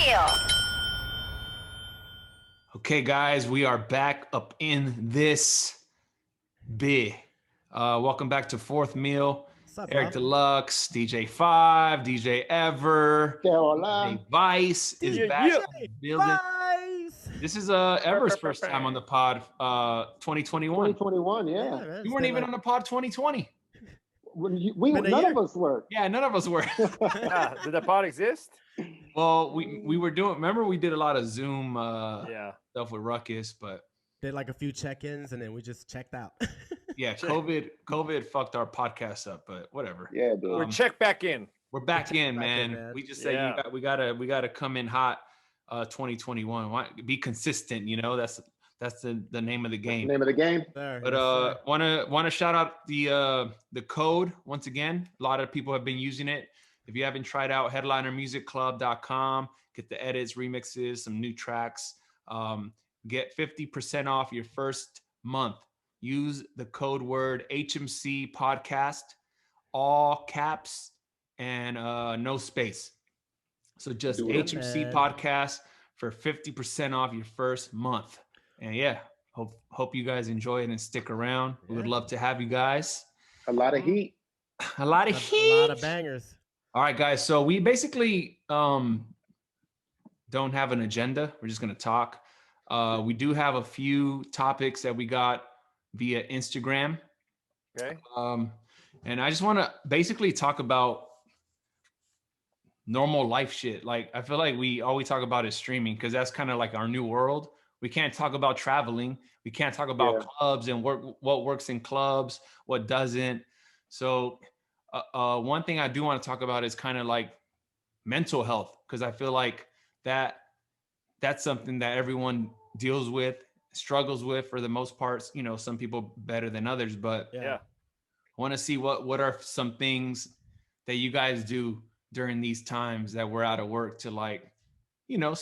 meal. Okay, guys, we are back up in this bit. Welcome back to Fourth Meal. What's up, Eric bro? Dlux, DJ Five, DJ Ever, Hola. DJ Vice is DJ back in the building. Vice. This is Ever's first time on the pod, 2021. 2021, yeah. man, You it's weren't been even on the pod 2020. Been a None year. of us were. Yeah, none of us were. Did the pod exist? Well, we were doing. Remember, we did a lot of Zoom Yeah. stuff with Ruckus, but did like a few check-ins and then we just checked out. yeah, COVID fucked our podcast up. But whatever. Yeah, dude. We're checked back in. We're back in, back in, man. man. We just say Yeah. we gotta come in hot. 2021. Be consistent. You know, that's the name of the game. Name of the game. There, But yes, sir. wanna shout out the code once again. A lot of people have been using it. If you haven't tried out headlinermusicclub.com, get the edits, remixes, some new tracks. Get 50% off your first month. Use the code word HMC podcast, all caps and no space. So just Do it, HMC man. podcast for 50% off your first month. And yeah, hope you guys enjoy it and stick around. We would Yeah. love to have you guys. A lot of heat. A lot of A heat. lot of bangers. All right, guys. So we basically don't have an agenda. We're just gonna talk. We do have a few topics that we got via Instagram. Okay. And I just want to basically talk about normal life shit. Like, I feel like all we talk about is streaming because that's kind of like our new world. We can't talk about traveling. We can't talk about clubs and what works in clubs, what doesn't. So one thing I do want to talk about is kind of like mental health, because I feel like that's something that everyone deals with, struggles with for the most part. You know, some people better than others, but Yeah. I want to see what are some things that you guys do during these times that we're out of work to, like, you know,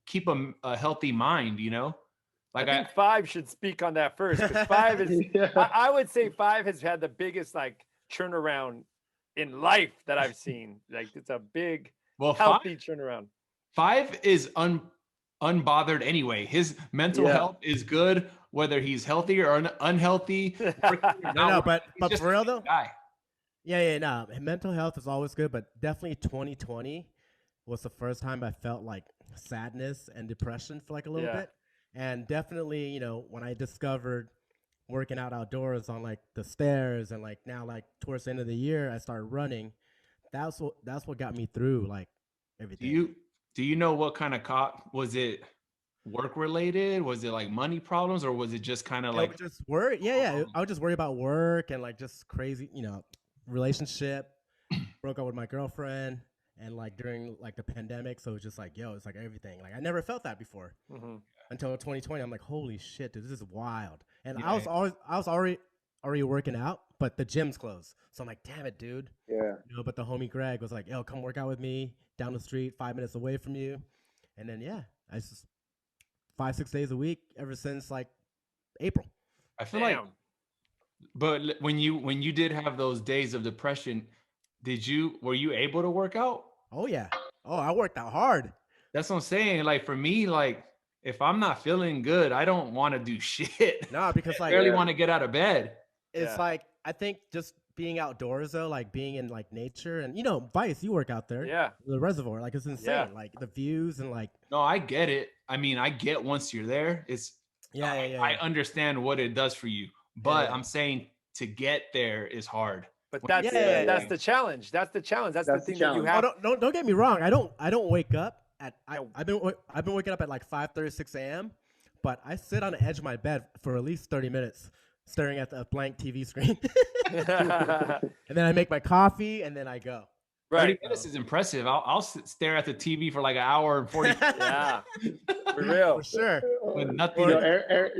keep a healthy mind, you know? Like I think Five should speak on that first, because Five is, Yeah. I would say Five has had the biggest like turnaround in life that I've seen. Like, it's a big, healthy turnaround. Five is unbothered anyway. His mental health is good, whether he's healthy or unhealthy. No, but just for real a though, guy. yeah, no. Mental health is always good, but definitely 2020 was the first time I felt like sadness and depression for like a little bit. And definitely, you know, when I discovered working out outdoors on like the stairs, and like now, like towards the end of the year, I started running. That's what got me through like everything. Do you know what kind of was it? Work related? Was it like money problems, or was it just kind of I like would just worry? Yeah. I would just worry about work and like just crazy, you know, relationship. Broke up with my girlfriend, and like during like the pandemic, so it's just like, yo, it's like everything. Like I never felt that before until 2020. I'm like, holy shit, dude, this is wild. And I was already working out, but the gym's closed. So I'm like, damn it, dude. Yeah. You know, but the homie Greg was like, yo, come work out with me down the street, 5 minutes away from you. And then I just 5-6 days a week ever since like April. I feel like, but when you did have those days of depression, were you able to work out? Oh yeah. Oh, I worked out hard. That's what I'm saying. Like for me, like if I'm not feeling good, I don't want to do shit. No, because I like barely want to get out of bed. it's like, I think just being outdoors though, like being in like nature, and you know, Vice, you work out there. Yeah. The reservoir, like it's insane. Yeah. Like the views and like. No, I get it. I mean, I get once you're there, I understand what it does for you, but I'm saying to get there is hard. But that's the challenge. That's the challenge. That's the thing that you have. Oh, don't get me wrong. I don't wake up at I've been waking up at like 5:30, 6 a.m. But I sit on the edge of my bed for at least 30 minutes, staring at the blank TV screen, and then I make my coffee, and then I go. 30 minutes is impressive. I'll stare at the TV for like an hour and 40. Yeah, for real. For sure. With nothing. Eric,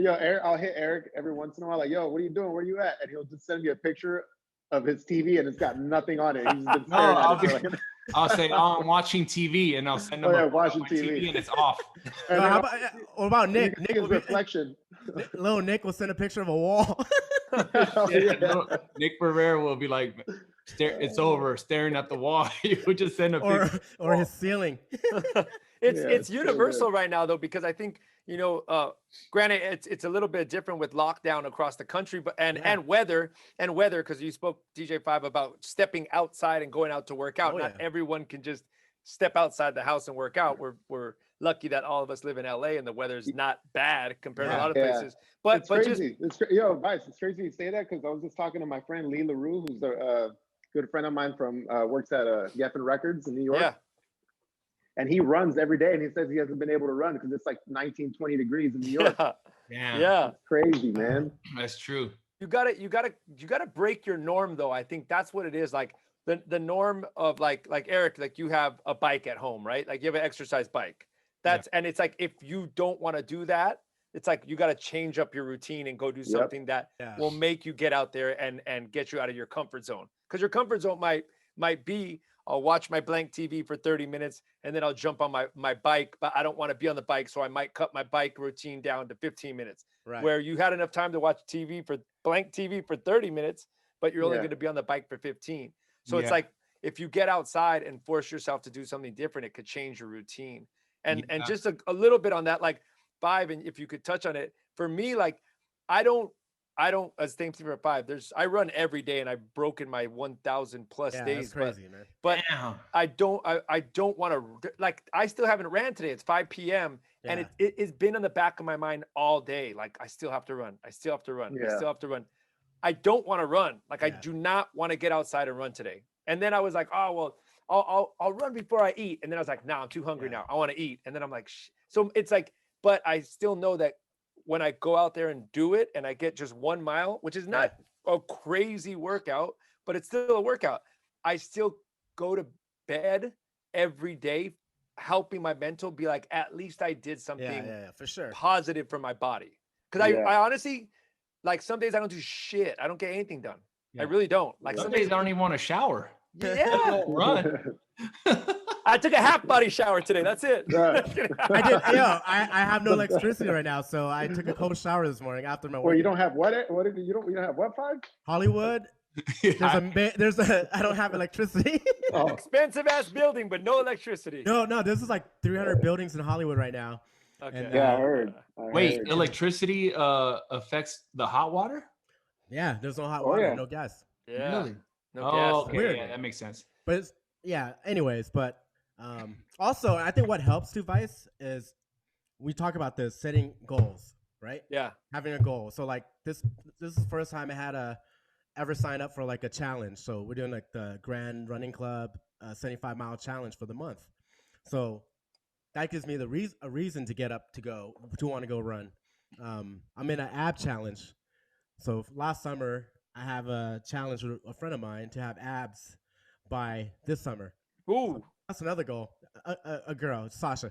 I'll hit Eric every once in a while, like, yo, what are you doing? Where you at? And he'll just send me a picture of his TV, and it's got nothing on it. He's been staring at it. I'll say, oh, I'm watching TV, and I'll send him watching TV. and it's off. And what about Nick? Nick's reflection. Little Nick will send a picture of a wall. Nick Rivera will be like, it's over, staring at the wall. You would just send a picture. Or his ceiling. it's universal right now though, because I think, you know, granted it's a little bit different with lockdown across the country, but and weather, because you spoke, DJ5, about stepping outside and going out to work out. Not everyone can just step outside the house and work out. We're lucky that all of us live in LA and the weather's not bad compared to a lot of places. But it's crazy. Vice, it's crazy you say that, because I was just talking to my friend Lee LaRue, who's a good friend of mine from works at Geffen Records in New York. Yeah. And he runs every day, and he says he hasn't been able to run because it's like 19, 20 degrees in New York. Yeah. It's crazy, man. That's true. You gotta break your norm though. I think that's what it is. Like the norm of like Eric, like you have a bike at home, right? Like you have an exercise bike. And it's like, if you don't want to do that, it's like you got to change up your routine and go do something that will make you get out there and get you out of your comfort zone. Because your comfort zone might be, I'll watch my blank TV for 30 minutes and then I'll jump on my bike, but I don't want to be on the bike. So I might cut my bike routine down to 15 minutes. Right. Where you had enough time to watch blank TV for 30 minutes, but you're only going to be on the bike for 15. So it's like, if you get outside and force yourself to do something different, it could change your routine. And just a little bit on that, like 5, and if you could touch on it, for me, like I don't, as same thing for 5, I run every day and I've broken my 1,000 plus days. That's crazy, man. But I don't want to, like, I still haven't ran today. It's 5 p.m. and it's been in the back of my mind all day. Like, I still have to run. I still have to run. I still have to run. I don't want to run. Like, I do not want to get outside and run today. And then I was like, oh, well, I'll run before I eat. And then I was like, nah, I'm too hungry now. I want to eat. And then I'm like, so it's like, but I still know that when I go out there and do it and I get just 1 mile, which is not a crazy workout, but it's still a workout, I still go to bed every day, helping my mental be like, at least I did something for sure positive for my body. Because I honestly, like, some days I don't do shit. I don't get anything done. I really don't. Like, some days I don't even want to shower. Yeah. Run. I took a half body shower today. That's it. I did. I have no electricity right now, so I took a cold shower this morning after my work. Well, you don't have what? You don't have what, 5? Hollywood. There's a. I don't have electricity. Expensive ass building, but no electricity. No. This is like 300 buildings in Hollywood right now. Okay. And, I heard. Wait, electricity affects the hot water? Yeah, there's no hot water, no gas. Yeah. Really? No gas. Okay. Weird. Yeah, that makes sense. But it's, anyways, but also I think what helps to Vice is we talk about this, setting goals, right? Yeah. Having a goal. So like this is the first time I had ever sign up for like a challenge. So we're doing like the Grand Running Club 75-mile challenge for the month. So that gives me a reason to get up to want to go run. I'm in an ab challenge. So last summer I have a challenge with a friend of mine to have abs by this summer. Ooh. That's another goal. A girl, Sasha.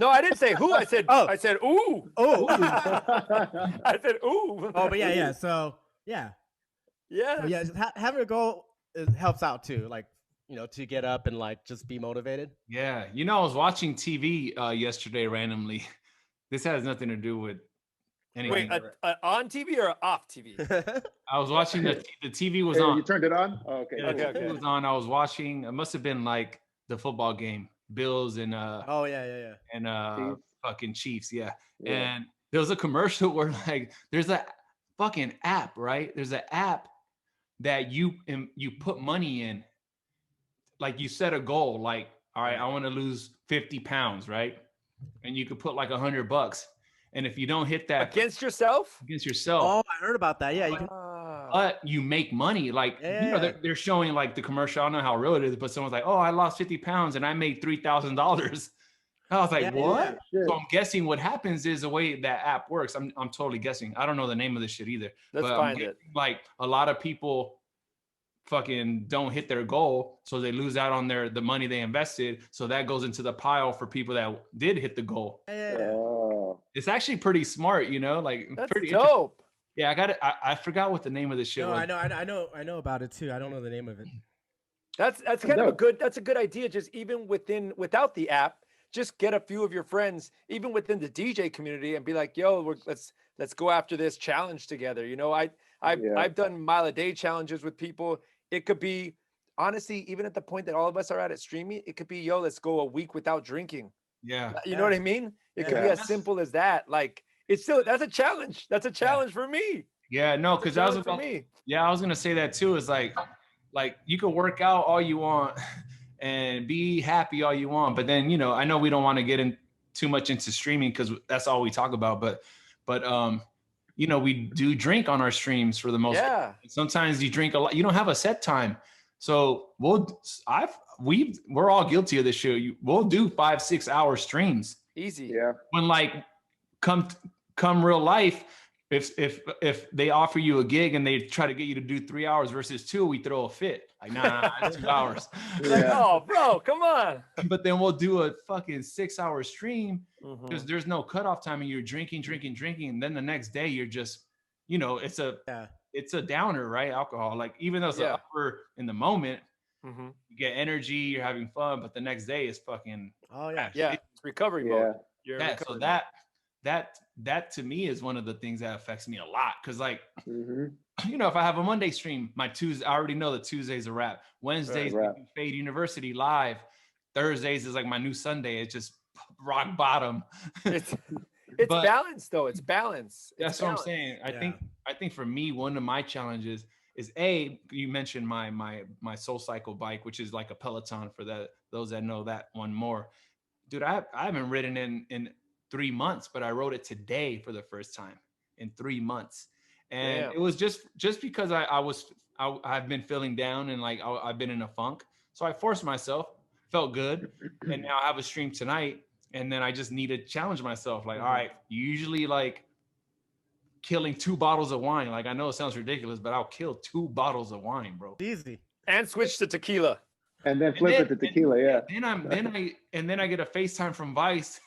No, I didn't say who. I said I said ooh. Oh. I said ooh. Oh, but yeah. So yeah. So, having a goal helps out too. Like, to get up and like just be motivated. Yeah. I was watching TV yesterday randomly. This has nothing to do with anything. Wait, on TV or off TV? I was watching the TV was on. You turned it on? Oh, okay. Yeah, the TV was on. I was watching. It must have been like the football game, Bills and and fucking Chiefs. Yeah. And there was a commercial where like there's a fucking app, right? There's an app that you put money in. Like, you set a goal, like, all right, I want to lose 50 pounds, right? And you could put like $100. And if you don't hit that against yourself. Oh, I heard about that. Yeah, you can. But you make money. Like, they're showing like the commercial. I don't know how real it is, but someone's like, oh, I lost 50 pounds and I made $3,000. I was like, what? So I'm guessing what happens is the way that app works. I'm totally guessing. I don't know the name of this shit either. Let's find it. Like, a lot of people fucking don't hit their goal, so they lose out on the money they invested. So that goes into the pile for people that did hit the goal. It's actually pretty smart, like that's pretty dope. Yeah, I got it. I forgot what the name of this shit was. I know about it too. I don't know the name of it. That's kind of a good idea. Just even without the app, just get a few of your friends, even within the DJ community, and be like, yo, let's go after this challenge together. I've done mile a day challenges with people. It could be, honestly, even at the point that all of us are at streaming, it could be, yo, let's go a week without drinking. Yeah. You know what I mean? It could be as simple as that. Like it's still, that's a challenge. That's a challenge for me. Yeah, no, because I was for me. Yeah, I was gonna say that too. Is like you could work out all you want and be happy all you want, but then I know we don't want to get in too much into streaming because that's all we talk about. But we do drink on our streams for the most part. Sometimes you drink a lot. You don't have a set time, so we're all guilty of this shit. We'll do 5-6 hour streams easy. Yeah. When come real life, if they offer you a gig and they try to get you to do 3 hours versus 2, we throw a fit. Like, nah, it's 2 hours. Like, oh, bro, come on. But then we'll do a fucking 6-hour stream because there's no cutoff time and you're drinking. And then the next day you're just, it's a downer, right? Alcohol. Like, even though it's an upper in the moment, you get energy, you're having fun, but the next day is fucking. Oh yeah. It's recovery mode. So that to me is one of the things that affects me a lot. Cause like, if I have a Monday stream, I already know that Tuesday's a wrap. Wednesdays, we do FAED University live. Thursdays is like my new Sunday. It's just rock bottom. It's balance though. It's balance. That's what I'm saying. I think for me, one of my challenges is you mentioned my Soul Cycle bike, which is like a Peloton for those that know that one more. Dude, I haven't ridden in 3 months, but I rode it today for the first time in 3 months. And it was just because I've been feeling down and like I've been in a funk. So I forced myself, felt good. And now I have a stream tonight. And then I just need to challenge myself. Like, all right, usually like killing 2 bottles of wine. Like, I know it sounds ridiculous, but I'll kill 2 bottles of wine, bro. Easy. And switch to tequila. And then flip it to tequila, yeah. Then I get a FaceTime from Vice.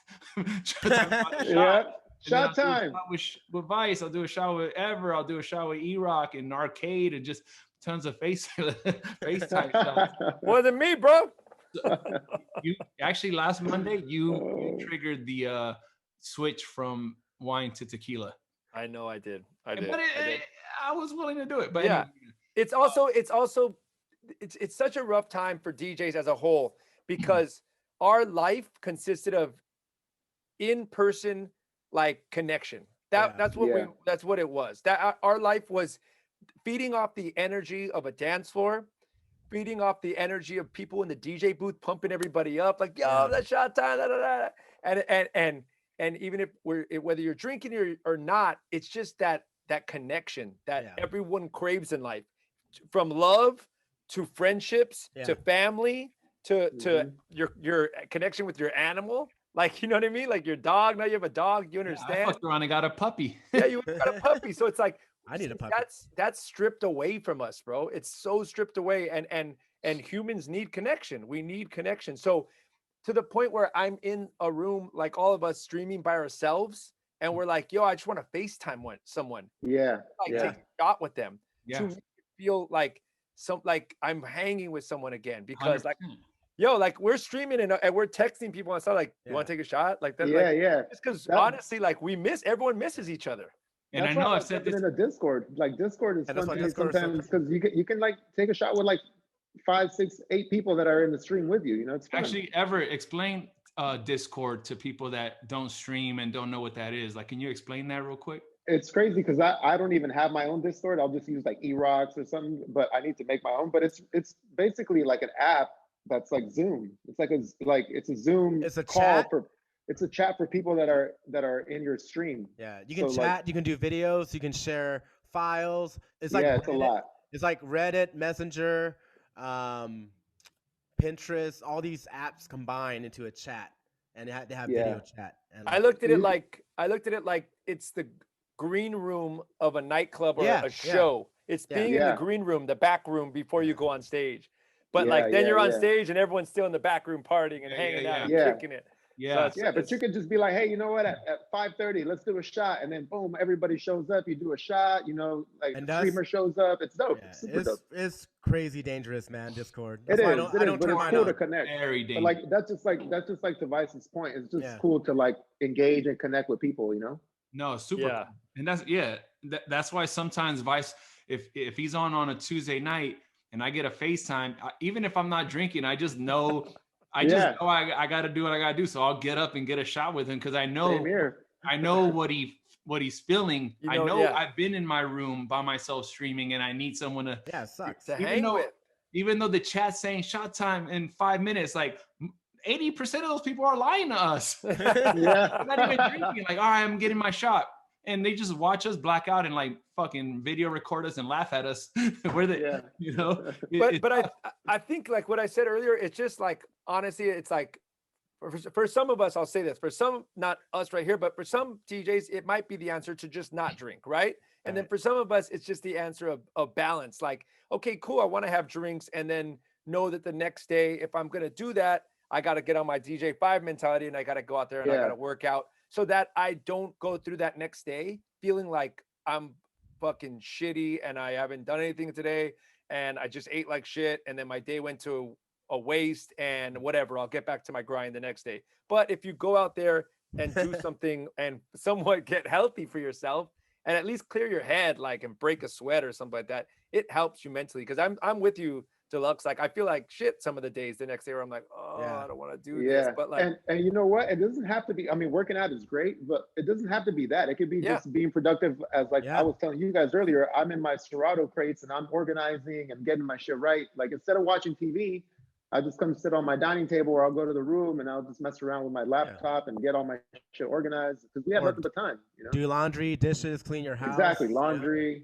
Shot time. With Vice, I'll do a shot with Ever. I'll do a shot with E-Rock and Arcade and just tons of FaceTime shots. More than me, bro. You actually last Monday you triggered the switch from wine to tequila. I know I did. But I was willing to do it. But yeah, anyway. it's such a rough time for DJs as a whole because our life consisted of in-person like connection. That's what it was. That our life was feeding off the energy of a dance floor, feeding off the energy of people in the DJ booth pumping everybody up, like yo, that shot time, and even if whether you're drinking or not, it's just that connection that everyone craves in life, from love to friendships to family to your connection with your animal. Like, you know what I mean? Like your dog. Now you have a dog. You understand? I fucked around and got a puppy. Yeah, you got a puppy. So it's like I need a puppy. That's stripped away from us, bro. It's so stripped away, and humans need connection. We need connection. So to the point where I'm in a room like all of us streaming by ourselves, and we're like, yo, I just want to FaceTime someone. Yeah. Take a shot with them. Yeah. To feel like I'm hanging with someone again, because 100%. like, yo, like we're streaming and we're texting people and stuff like, you want to take a shot? Like that. It's because honestly, like everyone misses each other. And I know I've said this in a Discord. Like Discord is fun to me sometimes because you can like take a shot with like 5, 6, 8 people that are in the stream with you. You know, it's fun. Actually, Ever, explain Discord to people that don't stream and don't know what that is. Like, can you explain that real quick? It's crazy because I don't even have my own Discord. I'll just use like E-Rocks or something, but I need to make my own. But it's basically like an app that's like Zoom. It's like it's a Zoom. It's a call chat. It's a chat for people that are in your stream. Yeah, you can chat. Like, you can do videos. You can share files. It's like it's a lot. It's like Reddit, Messenger, Pinterest. All these apps combine into a chat, and they have video chat. And I looked at it like it's the green room of a nightclub or a show. It's being in the green room, the back room before you go on stage. But then you're on stage and everyone's still in the back room partying and hanging out and kicking it. Yeah. So but you could just be like, hey, you know what? At 5:30, let's do a shot, and then boom, everybody shows up. You do a shot. You know, like the streamer shows up. It's dope. Yeah, it's super dope. It's crazy dangerous, man. Discord. It is. I don't but it's cool to connect. Very dangerous. But like that's just like to Vice's point. It's just cool to like engage and connect with people. You know. No, super cool. And that's why sometimes Vice, if he's on a Tuesday night and I get a FaceTime, even if I'm not drinking, I just know I just know I got to do what I got to do. So I'll get up and get a shot with him because I know what he's feeling. I know I've been in my room by myself streaming, and I need someone to it sucks to hang with. Even though the chat's saying shot time in 5 minutes, like 80% of those people are lying to us. Yeah, I'm not even drinking. Like, all right, I'm getting my shot. And they just watch us black out and like fucking video record us and laugh at us. Where they, you know. But I think like what I said earlier, it's just like honestly, it's like for some of us, I'll say this, for some, not us right here, but for some DJs, it might be the answer to just not drink, right? And then for some of us, it's just the answer of balance. Like, okay, cool, I want to have drinks, and then know that the next day, if I'm gonna do that, I got to get on my DJ5 mentality, and I got to go out there and I got to work out, so that I don't go through that next day feeling like I'm fucking shitty and I haven't done anything today and I just ate like shit and then my day went to a waste and whatever. I'll get back to my grind the next day. But if you go out there and do something and somewhat get healthy for yourself and at least clear your head, like, and break a sweat or something like that, it helps you mentally. Because I'm with you, Dlux. Like, I feel like shit some of the days the next day where I'm like, I don't want to do this. But like, and you know what? It doesn't have to be. I mean, working out is great, but it doesn't have to be that. It could be just being productive. As like I was telling you guys earlier, I'm in my Serato Crates and I'm organizing and getting my shit right. Like, instead of watching TV, I just come sit on my dining table, or I'll go to the room and I'll just mess around with my laptop and get all my shit organized, because we have nothing but time. You know? Do laundry, dishes, clean your house. Exactly, laundry.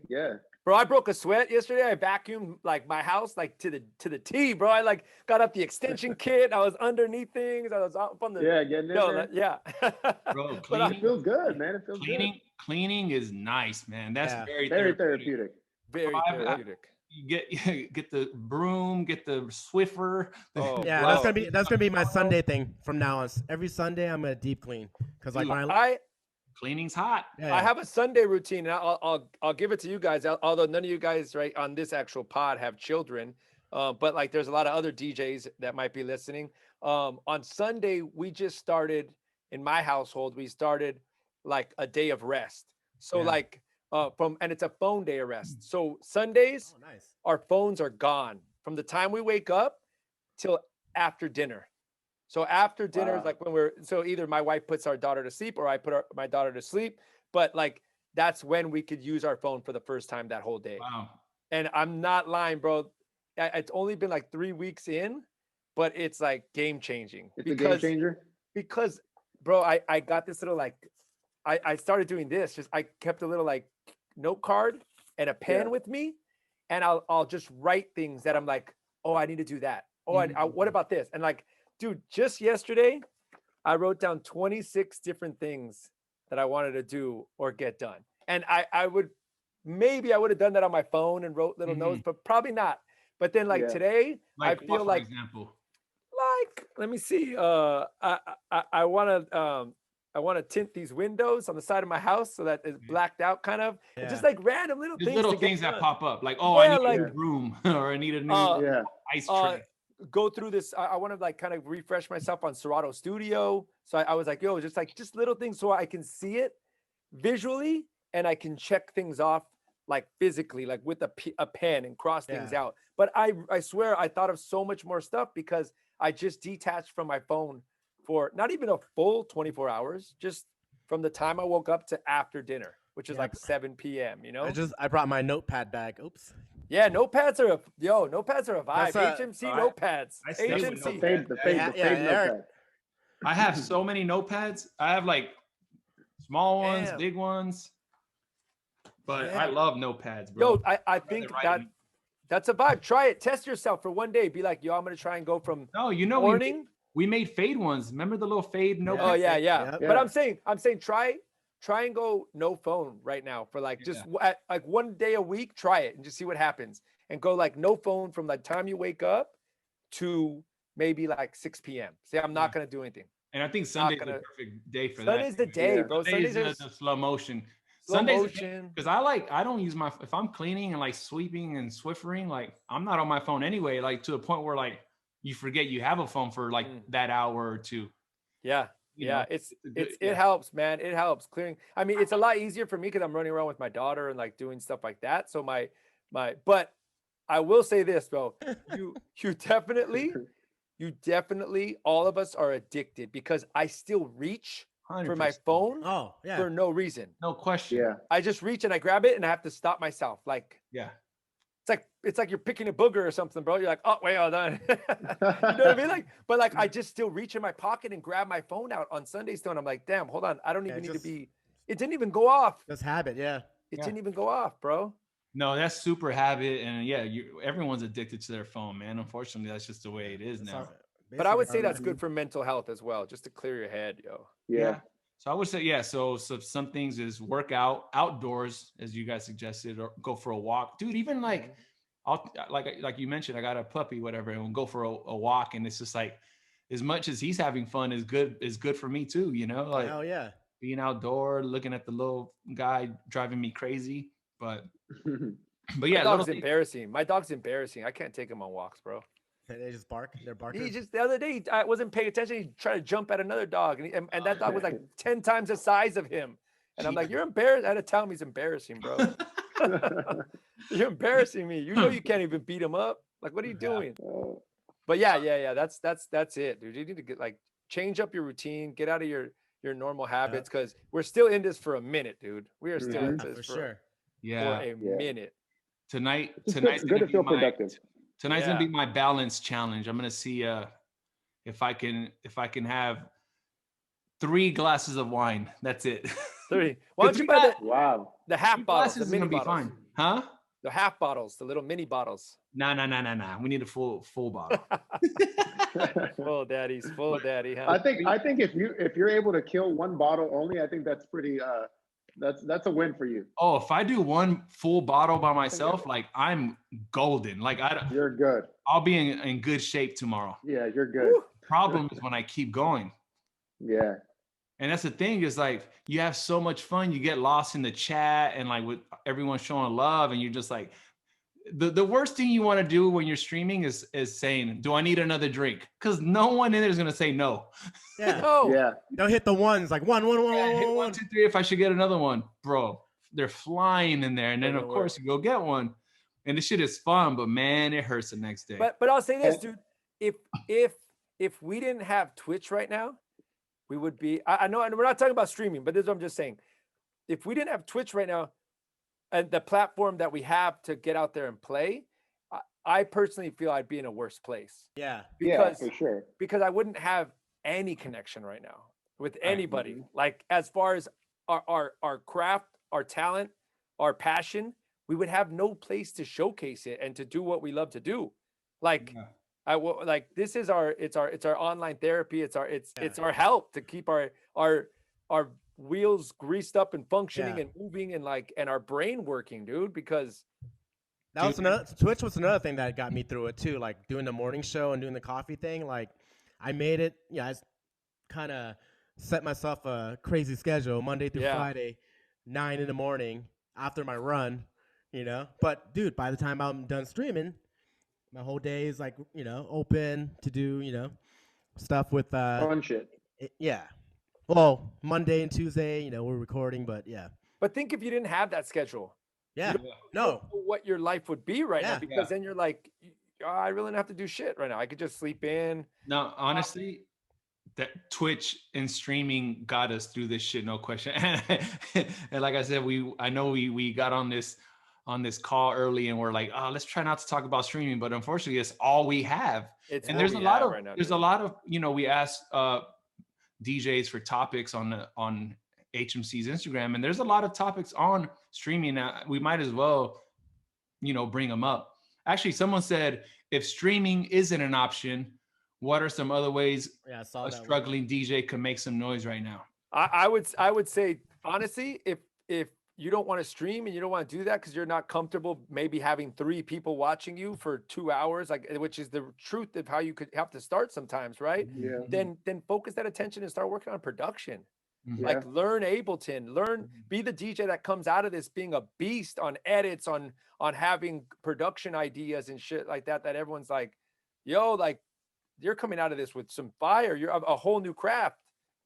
Bro, I broke a sweat yesterday. I vacuumed like my house like to the T, bro. I like got up the extension kit. I was underneath things. I was up on the getting in there. Bro, it feels good, man. It feels good. Cleaning is nice, man. That's very therapeutic. Very therapeutic. You get the broom, get the Swiffer. That's gonna be my Sunday thing from now on. Every Sunday I'm gonna deep clean, because like cleaning's hot. I have a Sunday routine, and I'll give it to you guys. Although none of you guys right on this actual pod have children, but like there's a lot of other DJs that might be listening. On Sunday we just started in my household. We started like a day of rest. So like and it's a phone day of rest. So Sundays, our phones are gone from the time we wake up till after dinner. So after dinner is like when so either my wife puts our daughter to sleep or I put my daughter to sleep. But like, that's when we could use our phone for the first time that whole day. Wow. And I'm not lying, bro. It's only been like 3 weeks in, but it's like game changing. It's a game changer? Because bro, I got this little like, I started doing this. Just I kept a little like note card and a pen with me. And I'll just write things that I'm like, oh, I need to do that. Oh, what about this? And like, dude, just yesterday, I wrote down 26 different things that I wanted to do or get done. And I would have done that on my phone and wrote little notes, but probably not. But then like today, I feel like, example? Like, let me see. I want to tint these windows on the side of my house so that it's blacked out, kind of. And just like random little things. Little things that pop up, like, oh, I need a new room, or I need a new ice tray. Go through this. I want to like kind of refresh myself on Serato Studio. So I was like, yo, just little things so I can see it visually and I can check things off like physically, like with a pen and cross things out. But I swear I thought of so much more stuff because I just detached from my phone for not even a full 24 hours, just from the time I woke up to after dinner, which is like 7 p.m., you know? I brought my notepad bag. Oops. Yeah, notepads are a vibe. HMC notepads. HMC. The fade notepad. I have so many notepads. I have like small ones, big ones. But I love notepads, bro. Yo, I think that's a vibe. Try it. Test yourself for one day. Be like, yo, I'm gonna try and go from morning. We made fade ones. Remember the little fade notepad? Oh yeah. But I'm saying try and go no phone right now for like just like one day a week. Try it and just see what happens. And go like no phone from the time you wake up to maybe like 6 p.m. Say I'm not gonna do anything. And I think Sunday's the perfect day for that. Sunday's the day, bro. Sunday's the slow motion. Because I don't use if I'm cleaning and like sweeping and Swiffering, like I'm not on my phone anyway, like to a point where like you forget you have a phone for like that hour or two. Yeah. It helps, man. It helps clearing. I mean, it's a lot easier for me because I'm running around with my daughter and like doing stuff like that. So but I will say this, bro, you you definitely, all of us are addicted because I still reach 100%. for my phone for no reason. No question. Yeah. I just reach and I grab it and I have to stop myself. Like, yeah. It's like you're picking a booger or something, bro. You're like, oh, wait, hold on. You know what I mean? Like, but like, I just still reach in my pocket and grab my phone out on Sunday still. And I'm like, damn, hold on. I don't even need to be, it didn't even go off. Just habit. Yeah. It didn't even go off, bro. No, that's super habit. And yeah, everyone's addicted to their phone, man. Unfortunately, that's just the way it is now. But I would say that's good for mental health as well, just to clear your head, yo. Yeah. So I would say, yeah. So some things is work out outdoors, as you guys suggested, or go for a walk, dude. Even like, like you mentioned, I got a puppy, whatever, and we'll go for a walk, and it's just like, as much as he's having fun is good for me too, you know. Like, hell yeah, being outdoor, looking at the little guy driving me crazy, but yeah, my dog's embarrassing. My dog's embarrassing. I can't take him on walks, bro. They just bark. They're barking. He just the other day, I wasn't paying attention. He tried to jump at another dog, and that dog was like 10 times the size of him. And I'm like, you're embarrassed. I had to tell him he's embarrassing, bro. You're embarrassing me. You know you can't even beat him up. Like, what are you doing? But yeah. That's it, dude. You need to get like change up your routine, get out of your normal habits, because we're still in this for a minute, dude. We are still in this for a minute. Tonight's good to feel productive. Tonight's gonna be my balance challenge. I'm gonna see if I can have 3 glasses of wine. That's it. 3. Why don't you buy the half bottles? The mini gonna be bottles. fine, huh? The half bottles, the little mini bottles. Nah. We need a full bottle. Full daddies, huh? I think if you're able to kill 1 bottle only, I think that's pretty. That's a win for you. Oh, if I do 1 full bottle by myself, like I'm golden. Like you're good. I'll be in good shape tomorrow. Yeah, you're good. Problem is when I keep going. Yeah. And that's the thing is like, you have so much fun. You get lost in the chat and like with everyone showing love. And you're just like, the worst thing you want to do when you're streaming is saying, do I need another drink? Because no one in there is going to say no. Yeah. Yeah. They'll hit the ones like one, 1, 2, 3. If I should get another one, bro, they're flying in there. And then of course you go get one. And this shit is fun, but man, it hurts the next day. But I'll say this, dude. If we didn't have Twitch right now, we would be, I know, and we're not talking about streaming, but this is what I'm just saying. If we didn't have Twitch right now and the platform that we have to get out there and play, I personally feel I'd be in a worse place. Yeah. Because, for sure. Because I wouldn't have any connection right now with anybody. Like as far as our craft, our talent, our passion, we would have no place to showcase it and to do what we love to do. Like, this is our online therapy. It's our help to keep our wheels greased up and functioning and moving and our brain working, dude, because that was Twitch was another thing that got me through it too. Like doing the morning show and doing the coffee thing. Like I made it. Yeah. I kind of set myself a crazy schedule Monday through Friday, 9 in the morning after my run, you know, but dude, by the time I'm done streaming, my whole day is like, you know, open to do, you know, stuff with fun shit. Well, Monday and Tuesday, you know, we're recording, but yeah. But think if you didn't have that schedule. Yeah. You don't know what your life would be right now, because then you're like, I really don't have to do shit right now. I could just sleep in. No, honestly, that Twitch and streaming got us through this shit, no question. And like I said, I know we got on this call early and we're like, oh, let's try not to talk about streaming, but unfortunately it's all we have. There's a lot of, you know, we asked DJs for topics on HMC's Instagram, and there's a lot of topics on streaming. We might as well, you know, bring them up. Actually, someone said, if streaming isn't an option, what are some other ways a struggling DJ can make some noise right now? I would say, honestly, if you don't want to stream and you don't want to do that because you're not comfortable maybe having 3 people watching you for 2 hours, like, which is the truth of how you could have to start sometimes, right? Yeah. Then focus that attention and start working on production. Like learn Ableton, be the DJ that comes out of this being a beast on edits, on having production ideas and shit like that everyone's like, yo, like you're coming out of this with some fire. You're a whole new craft.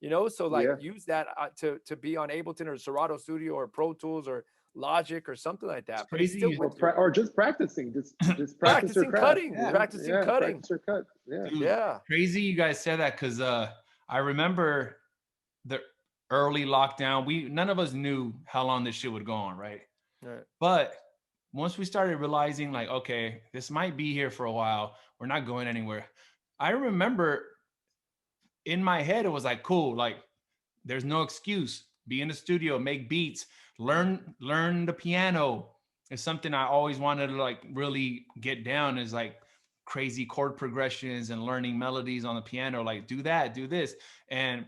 You know, so like use that to be on Ableton or Serato Studio or Pro Tools or Logic or something like that. It's But it's crazy. still Or just practicing, just practice your practicing craft. cutting, Yeah. practicing cutting. Practice your cut. Yeah. Dude, Yeah. crazy you guys said that because I remember the early lockdown. None of us knew how long this shit would go on, right? Right. But once we started realizing, like, okay, this might be here for a while, we're not going anywhere. I remember in my head, it was like, cool, like, there's no excuse. Be in the studio, make beats, learn the piano. It's something I always wanted to like really get down, is like crazy chord progressions and learning melodies on the piano. Like, do that, do this. And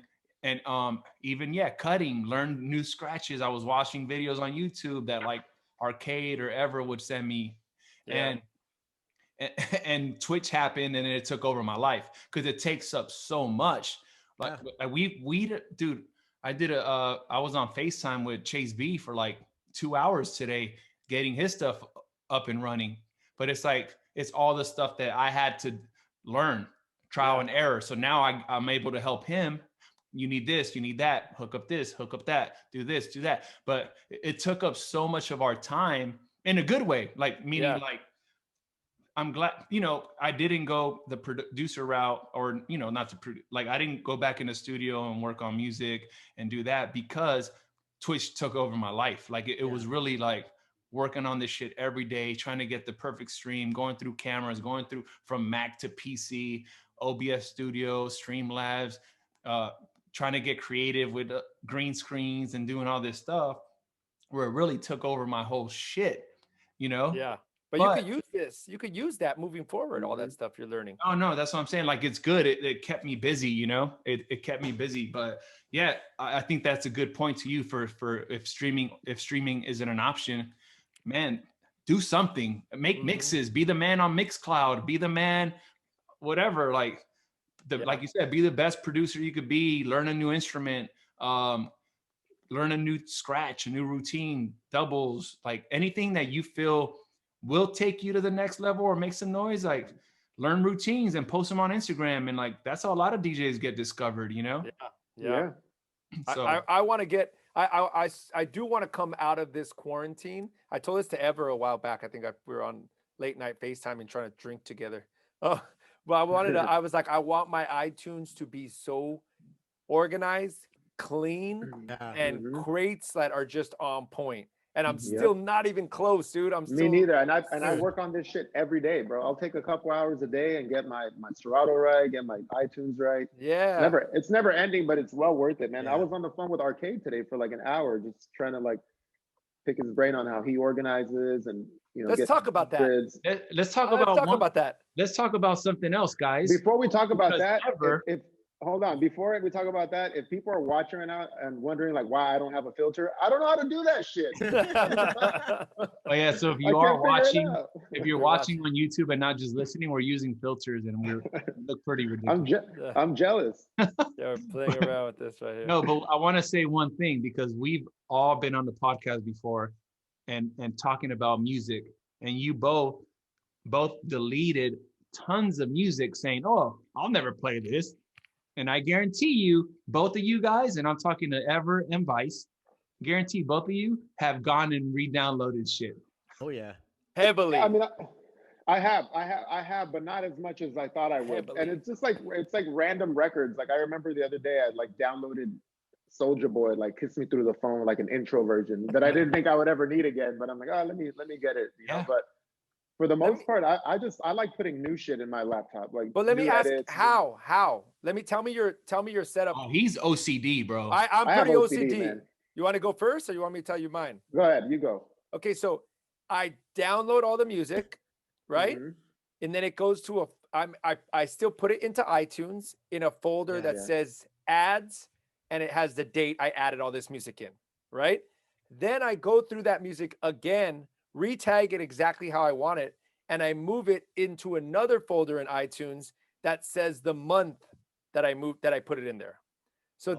even cutting, learn new scratches. I was watching videos on YouTube that like Arcade or Ever would send me. Yeah. And Twitch happened, and it took over my life because it takes up so much. Like, dude, I was on FaceTime with Chase B for like 2 hours today, getting his stuff up and running. But it's like, it's all the stuff that I had to learn, trial and error. So now I'm able to help him. You need this, you need that, hook up this, hook up that, do this, do that. But it took up so much of our time in a good way, like meaning like, I'm glad, I didn't go the producer route, or, not to produce, like, I didn't go back in the studio and work on music and do that because Twitch took over my life. Like, it was really like working on this shit every day, trying to get the perfect stream, going through cameras, going through from Mac to PC, OBS Studio, Streamlabs, trying to get creative with green screens and doing all this stuff, where it really took over my whole shit, Yeah. But you could use this. You could use that moving forward, all that stuff you're learning. Oh, no, that's what I'm saying. Like, it's good. It kept me busy, it kept me busy. But yeah, I think that's a good point to you for if streaming isn't an option, man, do something, make mixes, be the man on Mixcloud, be the man, whatever. Like, like you said, be the best producer you could be, learn a new instrument, learn a new scratch, a new routine, doubles, like anything that you feel will take you to the next level or make some noise. Like, learn routines and post them on Instagram. And like, that's how a lot of DJs get discovered, Yeah. So I want to get, I do want to come out of this quarantine. I told this to Ever a while back. I think we were on late night FaceTime and trying to drink together. Oh, well, I was like, I want my iTunes to be so organized, clean, and crates that are just on point. And I'm still not even close, dude. Me neither. And I work on this shit every day, bro. I'll take a couple hours a day and get my Serato right, get my iTunes right. Yeah. It's never ending, but it's well worth it, man. I was on the phone with Arcade today for like an hour, just trying to like pick his brain on how he organizes and let's talk about that. Let's talk about that. Let's talk about something else, guys. Before we talk about that, hold on. Before we talk about that, if people are watching right now and wondering like why I don't have a filter, I don't know how to do that shit. Oh yeah, so if you are watching, if you're watching on YouTube and not just listening, we're using filters and we look pretty ridiculous. I'm jealous. They're playing around with this right here. No, but I want to say one thing, because we've all been on the podcast before and talking about music, and you both deleted tons of music saying, "Oh, I'll never play this." And I guarantee you, both of you guys, and I'm talking to Ever and Vice, guarantee both of you have gone and re-downloaded shit. Oh yeah, heavily. I mean, I have, but not as much as I thought I would. Heavily. And it's just like random records. Like, I remember the other day I like downloaded Soulja Boy, like Kiss Me Through the Phone, like an intro version that I didn't think I would ever need again. But I'm like, oh, let me get it. You know? But for the most part, I like putting new shit in my laptop. Like, but let me ask, how? Tell me your setup. Oh, he's OCD, bro. I'm pretty OCD. You want to go first, or you want me to tell you mine? Go ahead, you go. Okay, so I download all the music, right? And then it goes to I still put it into iTunes in a folder that says ads, and it has the date I added all this music in, right? Then I go through that music again, retag it exactly how I want it, and I move it into another folder in iTunes that says the month that I put it in there. So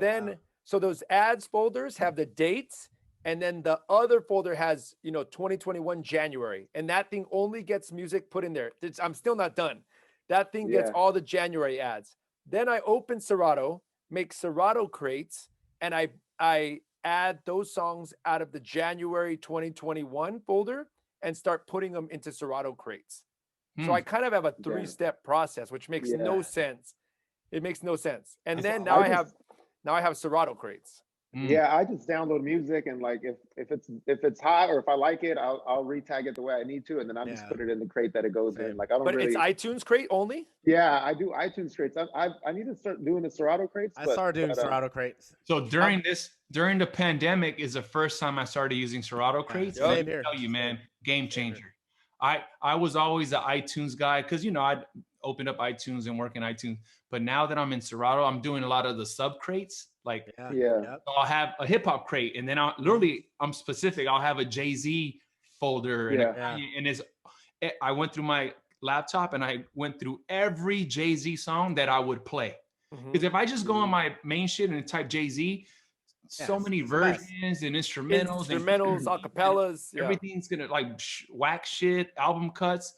so those ads folders have the dates, and then the other folder has 2021 January, and that thing only gets music put in there. I'm still not done. That thing gets all the January ads. Then I open Serato, make Serato crates, and I add those songs out of the January 2021 folder and start putting them into Serato Crates. So I kind of have a 3-step process, which makes no sense. It makes no sense. And then now I have Serato Crates. Yeah, I just download music, and like if it's hot or if I like it, I'll retag it the way I need to, and then I'll just put it in the crate that it goes in. Like I don't really. But it's iTunes crate only. Yeah, I do iTunes crates. I need to start doing the Serato crates. I started doing Serato crates. So during the pandemic is the first time I started using Serato crates. Same here. I tell you, man, game changer. I was always the iTunes guy because I'd opened up iTunes and work in iTunes, but now that I'm in Serato, I'm doing a lot of the sub crates. Like, so I'll have a hip hop crate, and then I'm specific. I'll have a Jay-Z folder, and I went through my laptop and I went through every Jay-Z song that I would play. Because if I just go on my main shit and type Jay-Z, so many versions and instrumentals, acapellas, everything's gonna like whack shit, album cuts.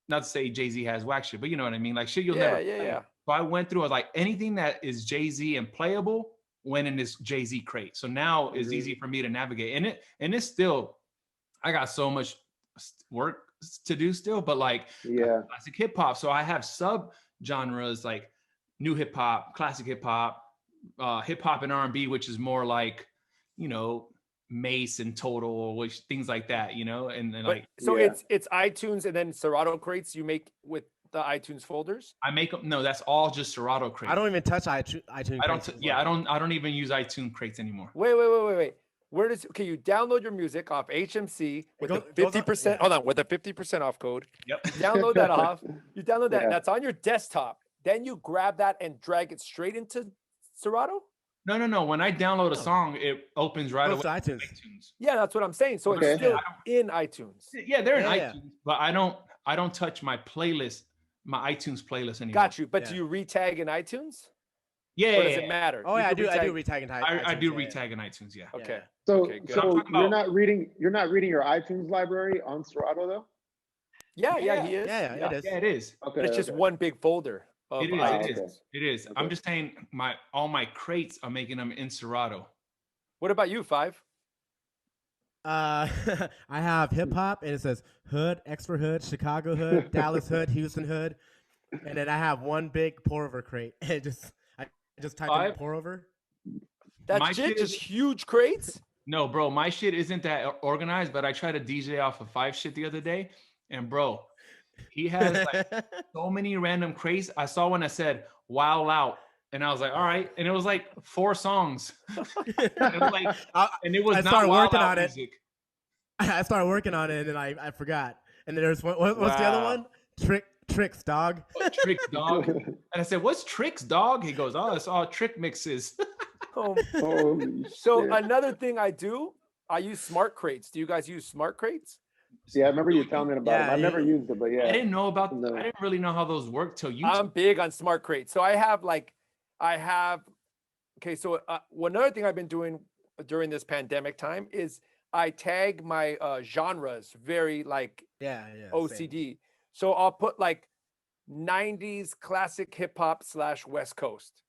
Not to say Jay-Z has whack shit, but you know what I mean, like shit you'll never play. So I went through, I was like, anything that is Jay-Z and playable went in this Jay-Z crate. So now it's easy for me to navigate. And it's still, I got so much work to do still, but like classic hip hop. So I have sub genres like new hip hop, classic hip hop and R&B, which is more like, Mace and Total, which things like that, and like. So it's iTunes and then Serato Crates you make with the iTunes folders. I make them. No, that's all just Serato Crates. I don't even touch iTunes. I don't even use iTunes Crates anymore. Wait. Where you download your music off HMC with the 50%? Hold on, with the 50% off code. Yep. Download that off. You download that. And that's on your desktop. Then you grab that and drag it straight into Serato. No. When I download a song, it opens right away. iTunes. Yeah, that's what I'm saying. So it's still in iTunes. Yeah, they're in iTunes, but I don't touch my playlist, my iTunes playlist anymore. Got you. But do you retag in iTunes? Yeah. Or does it matter? Oh yeah, I do retag in iTunes. I do retag in iTunes. Yeah. Okay. So you're not reading your iTunes library on Serato though? Yeah, he is. Yeah, it is. Yeah, it is. Okay. But it's just one big folder. It is. I'm just saying all my crates, I'm making them in Serato. What about you, Five? I have hip hop, and it says Hood, X for Hood, Chicago Hood, Dallas Hood, Houston Hood, and then I have one big pour over crate. I just type in pour over. That's just huge crates. No, bro, my shit isn't that organized, but I tried to DJ off of Five shit the other day, and bro, he has like so many random crates. I saw one that said "Wild Out," and I was like, "All right," and it was like 4 songs. And it was I not started Wild working Out on music. I started working on it, and then I forgot. And then there's what's the other one? Tricks, dog. Tricks, dog. And I said, "What's Tricks, dog?" He goes, "Oh, it's all trick mixes." So another thing I do, I use smart crates. Do you guys use smart crates? Yeah, I remember you telling me about it. I never used it, but yeah. I didn't know about. I didn't really know how those work till you. I'm big on smart crates. So I have. Okay, so one other thing I've been doing during this pandemic time is I tag my genres very OCD. Same. So I'll put like 90s classic hip hop / West Coast,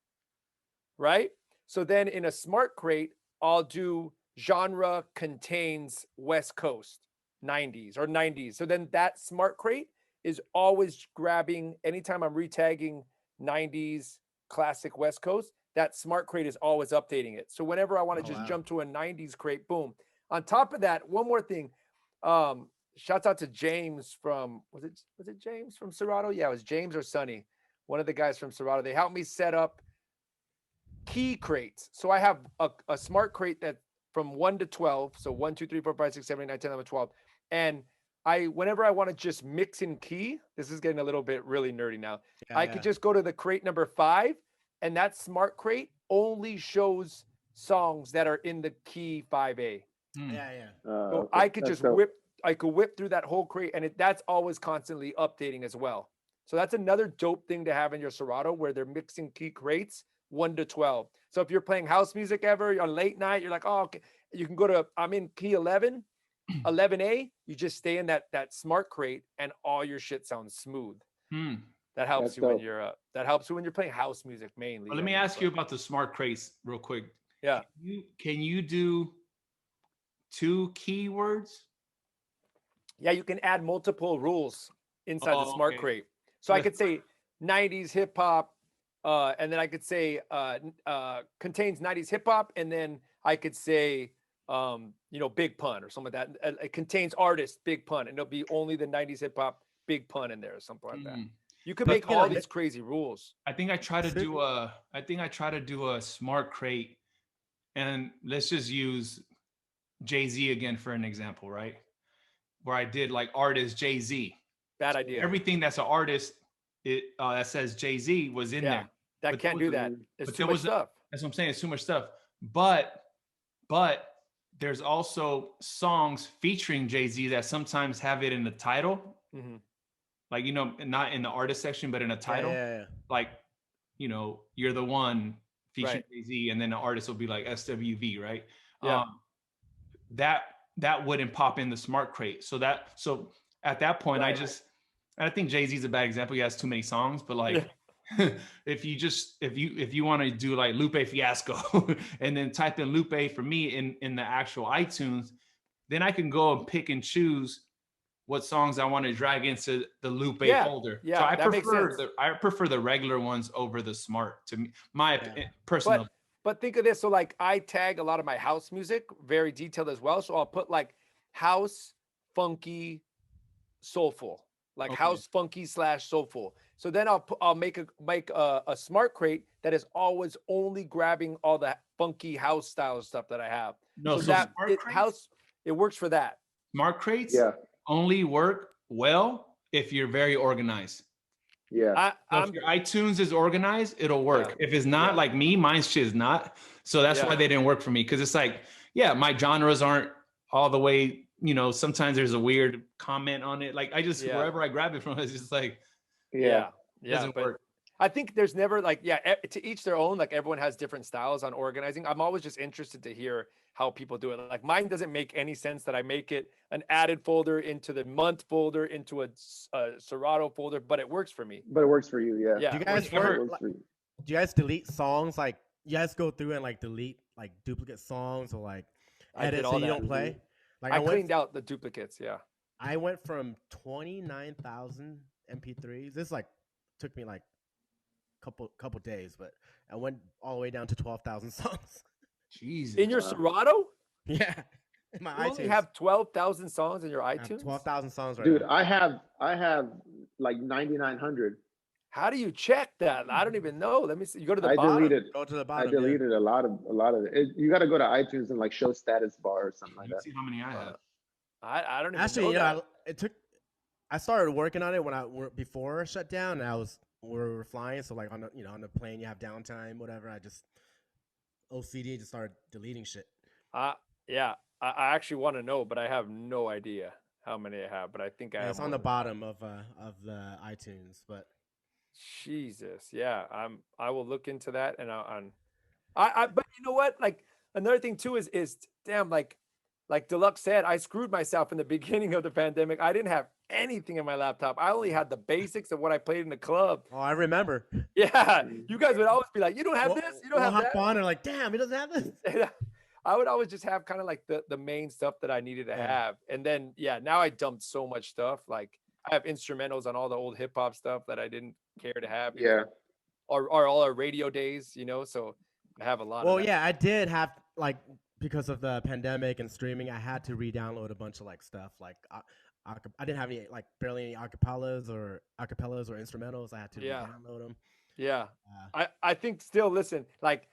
right? So then in a smart crate, I'll do genre contains West Coast 90s or 90s. So then that smart crate is always grabbing, anytime I'm retagging 90s classic West Coast, that smart crate is always updating it. So whenever I want to jump to a 90s crate, boom. On top of that, one more thing. Shouts out to James from, was it James from Serato? Yeah, it was James or Sonny, one of the guys from Serato. They helped me set up key crates. So I have a smart crate that from 1 to 12. So 1, 2, 3, 4, 5, 6, 7, 8, 9, 10, 11, 12. And whenever I want to just mix in key, this is getting a little bit really nerdy now. I could just go to the crate number 5, and that smart crate only shows songs that are in the key 5A. So I could just whip through that whole crate, and that's always constantly updating as well. So that's another dope thing to have in your Serato, where they're mixing key crates 1 to 12. So if you're playing house music ever on late night, you're like, oh, okay, you can go to, I'm in key 11, 11A, you just stay in that smart crate, and all your shit sounds smooth. That helps you when you're playing house music mainly. Well, let me ask you about the smart crates real quick. Yeah. Can you do 2 keywords? Yeah, you can add multiple rules inside the smart crate. So I could say 90s hip hop, and then I could say contains 90s hip hop, and then I could say big pun or something like that. It contains artist, big pun, and it'll be only the 90s hip hop big pun in there or something like that. You can make all these crazy rules. I think I try to do a smart crate, and let's just use Jay-Z again for an example, right? Where I did like artist Jay-Z. Bad idea. Everything that's an artist that says Jay-Z was in there. That can't do that. It's too much stuff. That's what I'm saying. It's too much stuff. But there's also songs featuring Jay-Z that sometimes have it in the title. Like, not in the artist section, but in a title. Yeah. Like, You're the One featuring Jay-Z, and then the artist will be like SWV, right? Yeah. That wouldn't pop in the smart crate. So at that point, I think Jay-Z's a bad example. He has too many songs, but like if you want to do like Lupe Fiasco and then type in Lupe for me in the actual iTunes, then I can go and pick and choose what songs I want to drag into the Lupe folder. Yeah, so I prefer the regular ones over the smart, to me, my personal. But think of this. So like I tag a lot of my house music, very detailed as well. So I'll put like house, funky, soulful, like house, funky / soulful. So then I'll make a smart crate that is always only grabbing all the funky house style stuff that I have. No, so that it works for that. Smart crates only work well if you're very organized. Yeah. If your iTunes is organized, it'll work. If it's not, like me, mine's shit is not. So that's why they didn't work for me. Because it's like, my genres aren't all the way, sometimes there's a weird comment on it. Like I just, wherever I grab it from, it's just like, it doesn't work. I think there's never like, to each their own, like everyone has different styles on organizing. I'm always just interested to hear how people do it. Like mine doesn't make any sense that I make it an added folder into the month folder, into a Serato folder, but it works for me. But it works for you. Yeah. Do you guys delete songs? Like you guys go through and like delete like duplicate songs or like edit so you don't play? Like I cleaned out the duplicates. Yeah. I went from 29,000 MP3s. This like took me like couple days, but I went all the way down to 12,000 songs. Jesus. In your Serato? Yeah. In my you only have 12,000 songs in your iTunes? 12,000 songs right Dude, now. I have like 9,900. How do you check that? I don't even know. Let me see. You go to the bottom. Go to the bottom. I deleted a lot of it. You got to go to iTunes and like show status bar or something like that. See how many I have. I don't even Actually, know I started working on it before shutdown, and we were flying, so like on the plane you have downtime, whatever. I just OCD just started deleting shit. I actually want to know, but I have no idea how many I have. But I think it's on the bottom of the iTunes. But Jesus, I will look into that, and but you know what? Like another thing too is damn, like Dlux said, I screwed myself in the beginning of the pandemic. I didn't have anything in my laptop. I only had the basics of what I played in the club. Oh, I remember. Yeah, you guys would always be like, "You don't have this. You don't have that." Hop on and like, damn, he doesn't have this. I would always just have kind of like the main stuff that I needed to have, and then now I dumped so much stuff. Like I have instrumentals on all the old hip hop stuff that I didn't care to have. Or all our radio days, So I have a lot. Well, I did have like. Because of the pandemic and streaming, I had to re-download a bunch of like stuff. Like I didn't have any barely any acapellas or instrumentals. I had to re-download them. Yeah, I think still listen. Like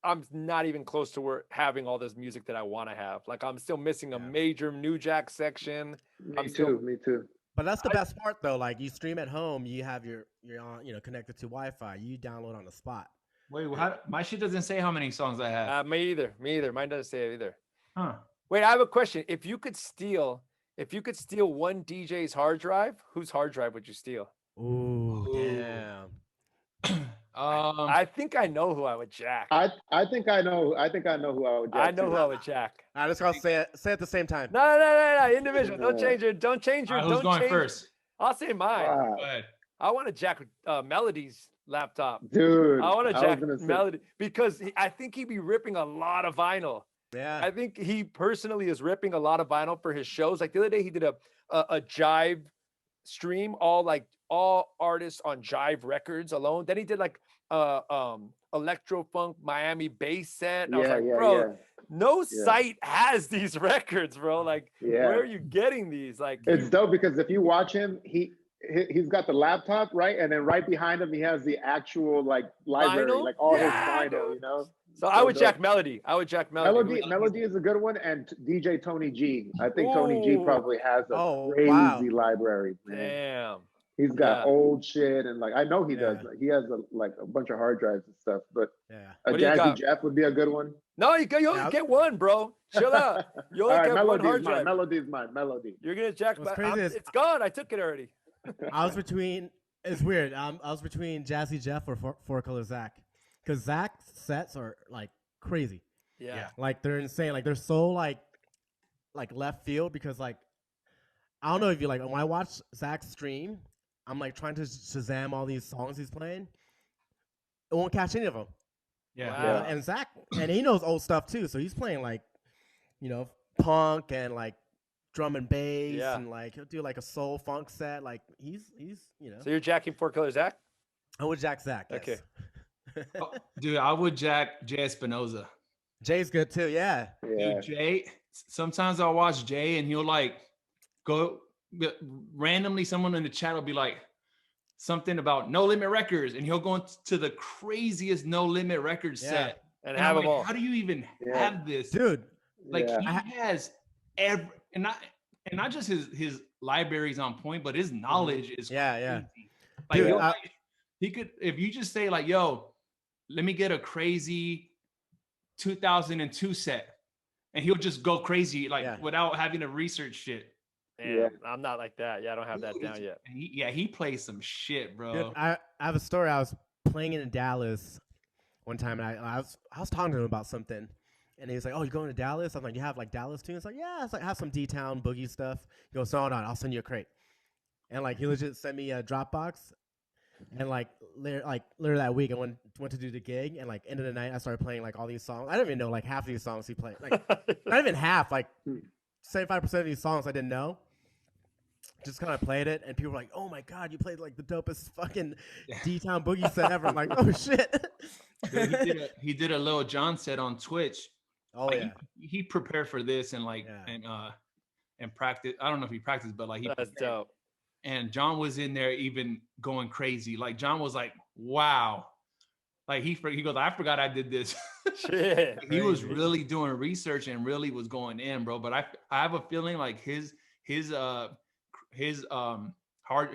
I'm not even close to having all this music that I want to have. Like I'm still missing a major New Jack section. Me too. But that's the best part though. Like you stream at home, you have you're on connected to Wi-Fi. You download on the spot. Wait, my shit doesn't say how many songs I have. Me either. Mine doesn't say it either. Huh. Wait, I have a question. If you could steal one DJ's hard drive, whose hard drive would you steal? Ooh. Damn. I think I know who I would jack. I think I know who I would jack. I know who I would jack. All right, let's go say it at the same time. No. Individual. Don't change it. Don't change your. Who's going first? I'll say mine. Go ahead. I want to jack Melody's laptop. Dude, I want to jack gonna say, Melody because I think he'd be ripping a lot of vinyl. Yeah. I think he personally is ripping a lot of vinyl for his shows. Like the other day, he did a Jive stream, all artists on Jive Records alone. Then he did like electro funk Miami bass set. And I was like, bro, no site has these records, bro. Like, where are you getting these? Like, it's dope because if you watch him, he's got the laptop, right, and then right behind him he has the actual like library, vinyl? like all his vinyl, you know. So I would jack Melody. I would jack Melody. Melody is a good one, and DJ Tony G. I think Tony G probably has a crazy library, man. Damn. He's got old shit, and like I know he does. He has a bunch of hard drives and stuff. But a Jazzy Jeff would be a good one. No, you only get one, bro. Chill out. You only get one hard drive. Melody's mine. Melody. You're gonna jack. It's gone. I took it already. I was between. It's weird. I was between Jazzy Jeff or Four Color Zach, because Zach's sets are like crazy. Yeah. Like they're insane. Like they're so like left field, because like I don't know if you like when I watch Zach's stream, I'm like trying to Shazam all these songs he's playing. It won't catch any of them. Yeah. Wow. And Zach, and he knows old stuff too. So he's playing like, punk and like drum and bass, and like he'll do like a soul funk set. Like he's So you're jacking Four Color Zach? I would jack Zach. Yes. Okay. Dude, I would jack Jay Espinoza. Jay's good too. Yeah. Dude, Jay. Sometimes I'll watch Jay and he'll like go randomly. Someone in the chat will be like something about No Limit Records, and he'll go into the craziest No Limit Records set and have them all. How do you even have this, dude? Like he has every and not just his libraries on point, but his knowledge is crazy. Like, dude, he could, if you just say like, "Yo, let me get a crazy 2002 set," and he'll just go crazy without having to research shit. Damn, I'm not like that. Yeah, I don't have that down yet. He plays some shit, bro. Dude, I have a story. I was playing in Dallas one time, and I was talking to him about something, and he was like, "Oh, you going to Dallas?" I'm like, "You have like Dallas tunes?" Like, "Yeah, it's like I have some D-Town boogie stuff." He goes, "Hold on, I'll send you a crate," and like he legit sent me a Dropbox, and like later that week I went to do the gig, and like end of the night I started playing like all these songs. I don't even know like half of these songs he played, like not even half, like 75% of these songs I didn't know. Just kind of played it, and people were like, "Oh my god, you played like the dopest fucking D-Town boogie set ever!" I'm like, "Oh shit!" Dude, he did a Lil Jon set on Twitch. Oh like, he prepared for this and and practice. I don't know if he practiced, but like that's dope. And John was in there even going crazy. Like John was like, "Wow!" Like he goes, "I forgot I did this." Shit, he was really doing research and really was going in, bro. But I have a feeling like his hard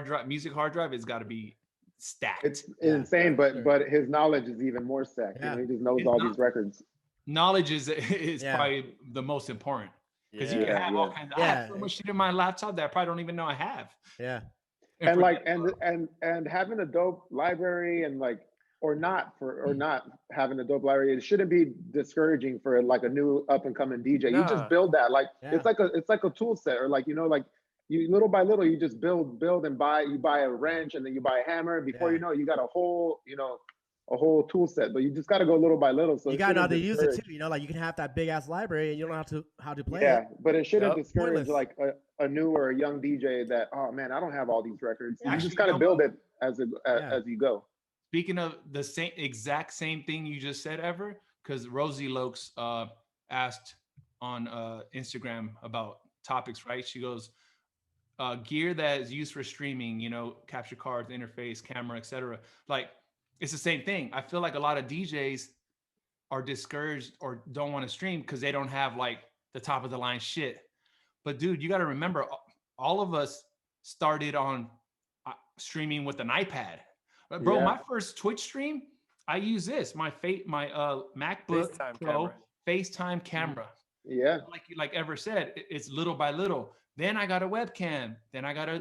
drive, music hard drive, has got to be stacked. It's insane, but his knowledge is even more stacked. You know, he just knows all these records. Knowledge is probably the most important, because you can have all kinds. I have so much shit in my laptop that I probably don't even know I have. Yeah, and like and having a dope library and like or not having a dope library, it shouldn't be discouraging for like a new up and coming DJ. You just build that it's like a tool set, or like like. You little by little, you just build and buy. You buy a wrench, and then you buy a hammer. Before you know it, you got a whole tool set. But you just got to go little by little. So you got to know how to use it too. Like you can have that big ass library, and you don't know how to play it. Yeah, but it shouldn't discourage like a new or a young DJ that, oh man, I don't have all these records. You just got to build it as you go. Speaking of the exact same thing you just said, Ever, because Rosie Lokes asked on Instagram about topics, right? She goes, gear that is used for streaming, capture cards, interface, camera, etc. Like it's the same thing. I feel like a lot of DJs are discouraged or don't want to stream because they don't have like the top of the line shit. But dude, you got to remember, all of us started on streaming with an iPad. Bro, my first Twitch stream, I use this, my MacBook Pro FaceTime camera. Yeah. Like Ever said, it's little by little. Then I got a webcam. Then I got a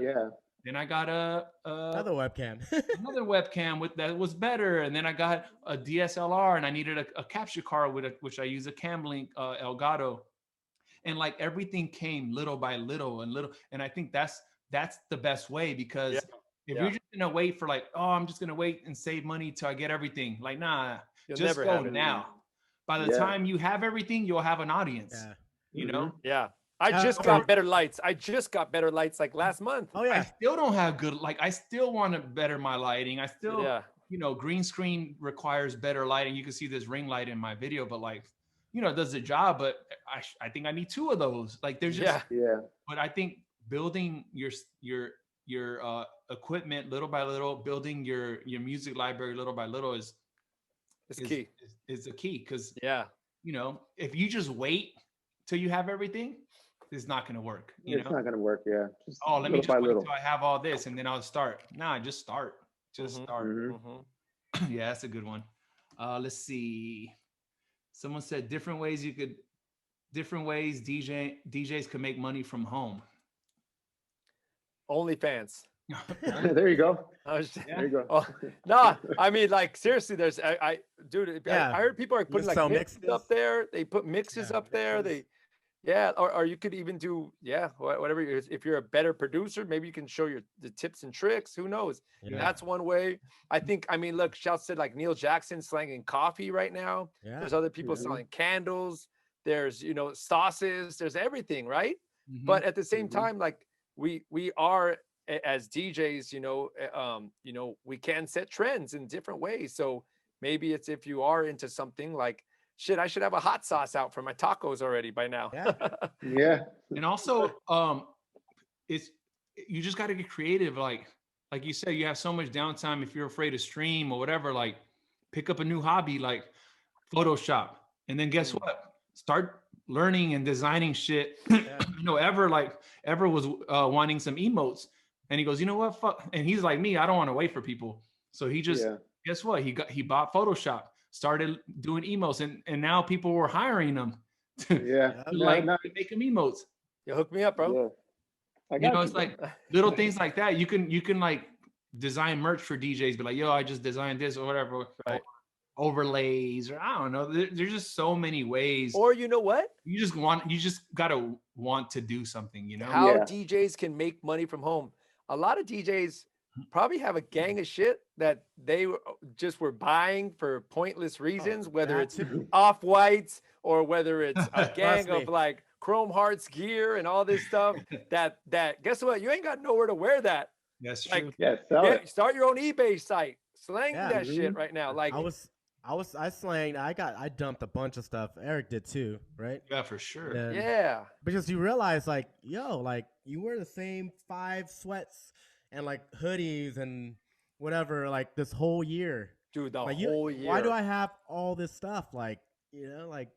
another webcam. Another webcam that was better. And then I got a DSLR, and I needed a capture card which I use a Camlink Elgato. And like everything came little by little and little. And I think that's the best way, because If you're just gonna wait for like, oh, I'm just gonna wait and save money till I get everything, like, nah, You'll just never go have it. now. By the time you have everything, you'll have an audience. Yeah. You know? Yeah. I just got better lights. I just got better lights like last month. Oh yeah. I still don't have good, like, I still want to better my lighting. I still, you know, green screen requires better lighting. You can see this ring light in my video, but like, you know, it does the job, but I think I need 2 of those. Like, there's just, but I think building your equipment little by little, building your music library little by little is key. Is the key. Cause you know, if you just wait till you have everything, it's not going to work. It's not going to work. Yeah. Just let me just wait till I have all this and then I'll start. Nah, just start. Just start. Yeah, that's a good one. Let's see. Someone said different ways DJs could make money from home. OnlyFans. There you go. There you go. Oh, no, I mean, like, seriously, there's, I heard people are putting like mixes up there. They put mixes up there. Or you could even do, whatever. If you're a better producer, maybe you can show the tips and tricks. Who knows? That's one way. I think, I mean, look, Shout said like Neil Jackson slanging coffee right now. There's other people selling candles. There's, you know, sauces. There's everything, right? But at the same time, like we are, as DJs, you know, we can set trends in different ways. So maybe it's, if you are into something like, shit, I should have a hot sauce out for my tacos already by now. Yeah. And also, it's, you just got to get creative. Like you said, you have so much downtime. If you're afraid to stream or whatever, like pick up a new hobby, like Photoshop. And then guess what? Start learning and designing shit. You know, Ever was wanting some emotes. And he goes, you know what? Fuck. And he's like me, I don't want to wait for people. So he just, guess what? He bought Photoshop, started doing emotes, and now people were hiring him to make him emotes. You hook me up, bro. You know, it's like little things like that. You can like design merch for DJs, be like, yo, I just designed this or whatever. Right. Overlays, or I don't know. There's just so many ways. Or you know what? You just gotta want to do something, you know? How DJs can make money from home. A lot of DJs probably have a gang of shit that they just were buying for pointless reasons, whether it's Off-Whites or whether it's a gang of like Chrome Hearts gear and all this stuff that guess what? You ain't got nowhere to wear that. That's true. Start your own eBay site. Slang that shit right now. Like I dumped a bunch of stuff. Eric did too, right? Yeah, for sure. And because you realize like, yo, like you wear the same 5 sweats and like hoodies and whatever, like this whole year. Dude, the like, whole year. Why do I have all this stuff? Like, you know, like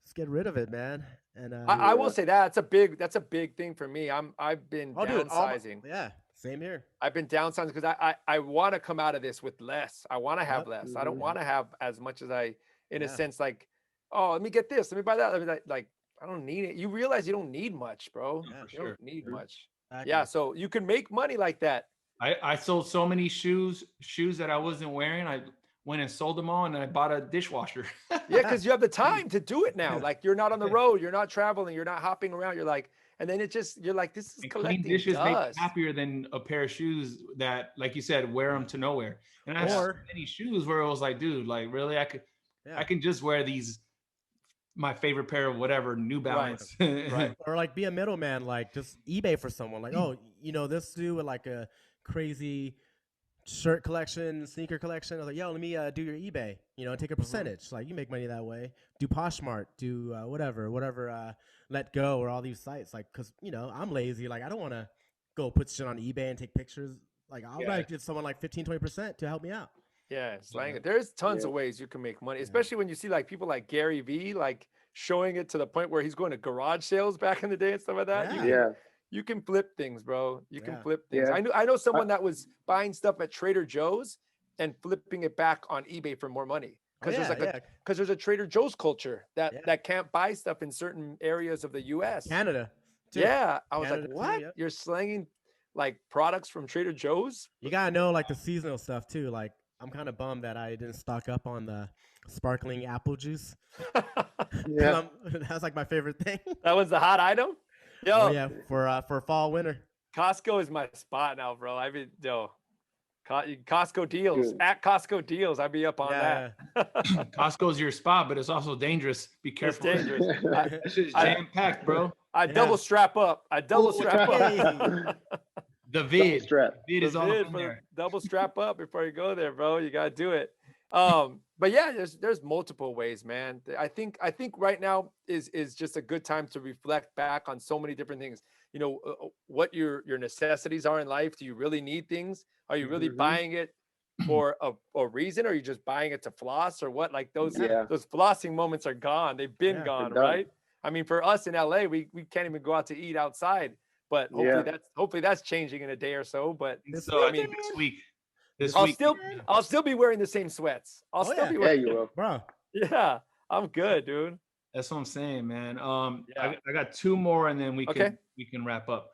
just get rid of it, man. And I will say that's a big thing for me. I've been downsizing. Dude, same here. I've been downsizing because I want to come out of this with less. I want to have less. I don't want to have as much as I, in a sense, like, oh, let me get this, let me buy that. Like, I don't need it. You realize you don't need much, bro. You don't need much. Exactly. Yeah, so you can make money like that. I sold so many shoes that I wasn't wearing. I went and sold them all, and I bought a dishwasher. Yeah, because you have the time to do it now. Like, you're not on the road, you're not traveling, you're not hopping around. You're like, and then you're like, this is collecting clean dishes dust. Make me happier than a pair of shoes that, like you said, wear them to nowhere. And I have so many shoes where it was like, dude, like really, I can just wear these, my favorite pair of whatever, New Balance. Right. Or like be a middleman, like just eBay for someone. Like, oh, you know, this dude with like a crazy shirt collection, sneaker collection. I was like, yo, let me do your eBay, you know, take a percentage. Like you make money that way. Do Poshmark, do whatever, Let Go, or all these sites. Like, cause you know, I'm lazy. Like I don't want to go put shit on eBay and take pictures. Like I'll like give someone like 15-20% to help me out. Yeah, slang it. There's tons of ways you can make money, especially when you see like people like Gary Vee, like showing it to the point where he's going to garage sales back in the day and stuff like that. You can flip things, bro. You can flip things. I know someone that was buying stuff at Trader Joe's and flipping it back on eBay for more money. Because there's a Trader Joe's culture that can't buy stuff in certain areas of the US. Canada. Too. Yeah. I was like, what? Too, You're slanging like products from Trader Joe's? You gotta know like the seasonal stuff too. Like I'm kind of bummed that I didn't stock up on the sparkling apple juice. That's like my favorite thing. That was the hot item? Yo. Oh, yeah, for fall winter. Costco is my spot now, bro. Costco deals. Dude. At Costco deals, I'd be up on that. Costco's your spot, but it's also dangerous. Be careful. It's dangerous. That shit's jam-packed, bro. I double strap up. I double strap up. The vid. Strap. The vid is all in there. Double strap up before you go there, bro. You gotta do it. But yeah, there's multiple ways, man. I think right now is just a good time to reflect back on so many different things. You know, what your necessities are in life. Do you really need things? Are you really buying it for a reason? Or are you just buying it to floss or what? Like those flossing moments are gone. They've been gone, right? I mean, for us in LA, we can't even go out to eat outside. But hopefully that's changing in a day or so. But so I mean, this week, I'll still be wearing the same sweats. I'll still be wearing. Yeah, you will, bro. Yeah, I'm good, dude. That's what I'm saying, man. I got two more, and then we can wrap up.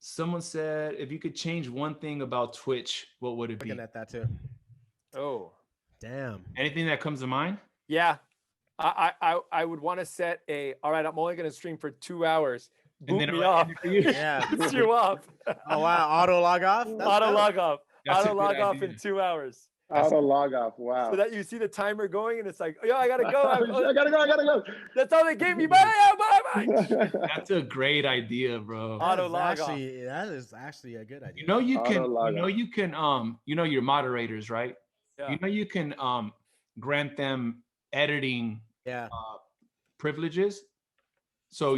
Someone said, if you could change one thing about Twitch, what would it be? Looking at that too. Oh, damn. Anything that comes to mind? Yeah, I would want to set all right, I'm only going to stream for 2 hours. Boot me off. Yeah. Boots you off. Oh, wow. Auto log off? Auto log off. Auto log off in 2 hours. Auto log off. Wow. So that you see the timer going and it's like, yo, I got to go. I got to go. That's all they gave me. Bye. That's a great idea, bro. Auto log off. That is actually a good idea. You know your moderators, right? Yeah. You know you can grant them editing privileges. So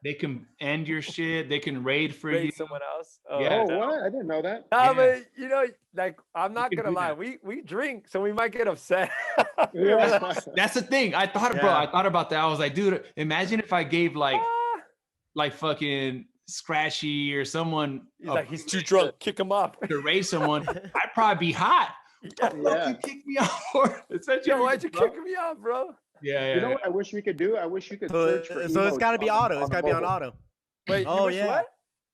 they can end your shit. They can raid for you. Someone else. What? I didn't know that. No, but you know, like I'm not gonna lie. We drink, so we might get upset. That's the thing. I thought about that. I was like, dude, imagine if I gave like fucking Scratchy or someone. He's like, he's too drunk. Kick him off. To raid someone, I'd probably be hot. You kick me off for? Yo, why'd you kick me off, bro? Yeah. You know what I wish we could do? I wish you could search for emotes. So it's got to be auto. It's got to be on auto. Wait, what?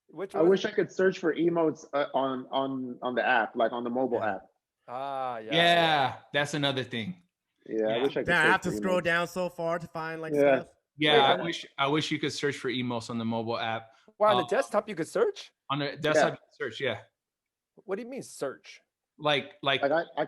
Which one? I wish I could search for emotes on the app, like on the mobile app. Yeah, that's another thing. Yeah, I wish I could. I have to scroll down so far to find like stuff. Yeah, I wish you could search for emotes on the mobile app. Well, on the desktop you could search? On the desktop you can search, yeah. What do you mean search? Like I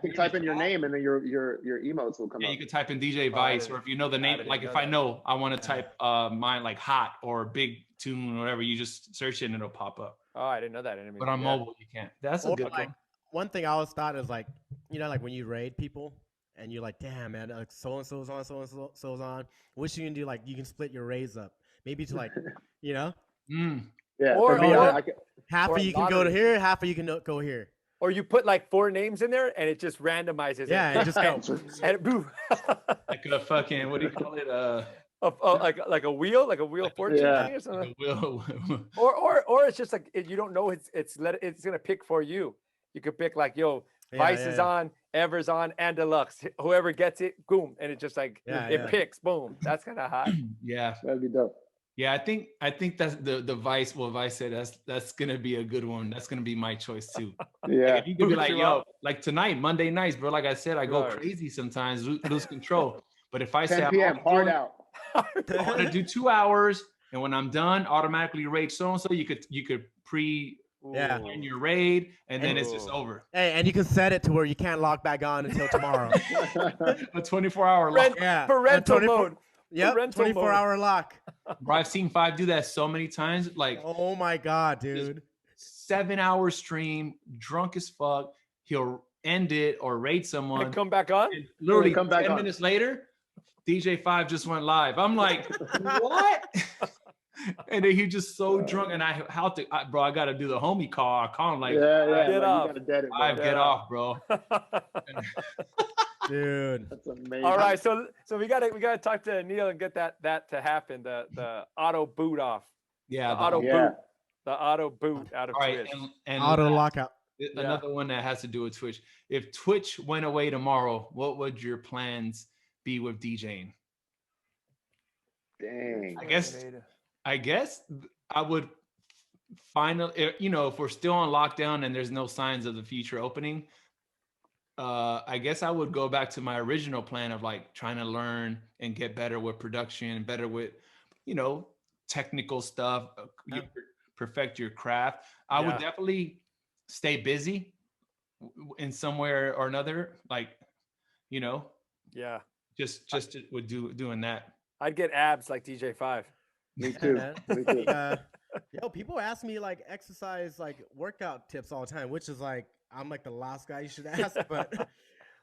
can type in your name and then your emotes will come up. You can type in DJ Vice, or if you know the name, like if I know I want to type mine like hot or big tune or whatever, you just search it and it'll pop up. Oh, I didn't know that. But on mobile you can't. That's a good one. One thing I always thought is like, you know, like when you raid people and you're like, damn man, like so and so's on, so and so's on. Wish you can do like you can split your raids up, maybe to like, you know. Yeah. Or half of you can go to here, half of you can go here. Or you put like 4 names in there and it just randomizes it. Yeah, and just go. And boom. Like a fucking, what do you call it? Like a wheel fortune or something. Or it's just like you don't know it's gonna pick for you. You could pick like, yo, Vice is on, Ever's on, and Dlux. Whoever gets it, boom, and it just like it picks, boom. That's kind of hot. Yeah, that'd be dope. Yeah, I think that's the Vice. What Vice said, that's gonna be a good one. That's gonna be my choice too. Yeah, like, you could be like, yo, like tonight, Monday nights, bro. Like I said, I go crazy sometimes, lose control. But if I say 10 p.m. hard out, I'm gonna do 2 hours, and when I'm done, automatically raid so and so. You could plan your raid, and then it's just over. Hey, and you can set it to where you can't log back on until tomorrow. A 24-hour lock. Parental mode. Yep, 24-hour lock. Bro, I've seen Five do that so many times. Like, oh my god, dude! 7-hour stream, drunk as fuck. He'll end it or raid someone. And come back on. And literally 10 minutes later, DJ Five just went live. I'm like, what? And then he just so drunk, and I gotta do the homie call. I call him like, get off, get off, bro. Dude, that's amazing. All right, so we gotta talk to Neil and get that to happen. The auto boot off. Yeah, the auto boot out of Twitch. And auto lockout. Another one that has to do with Twitch. If Twitch went away tomorrow, what would your plans be with DJing? Dang. I guess I would finally, if we're still on lockdown and there's no signs of the future opening, I guess I would go back to my original plan of like trying to learn and get better with production, better with, technical stuff, perfect your craft. I would definitely stay busy in somewhere or another, like, you know, Yeah. just would doing that. I'd get abs like DJ5. Me too. Me too. Yo, people ask me like exercise, like workout tips all the time, which is like I'm like the last guy you should ask, but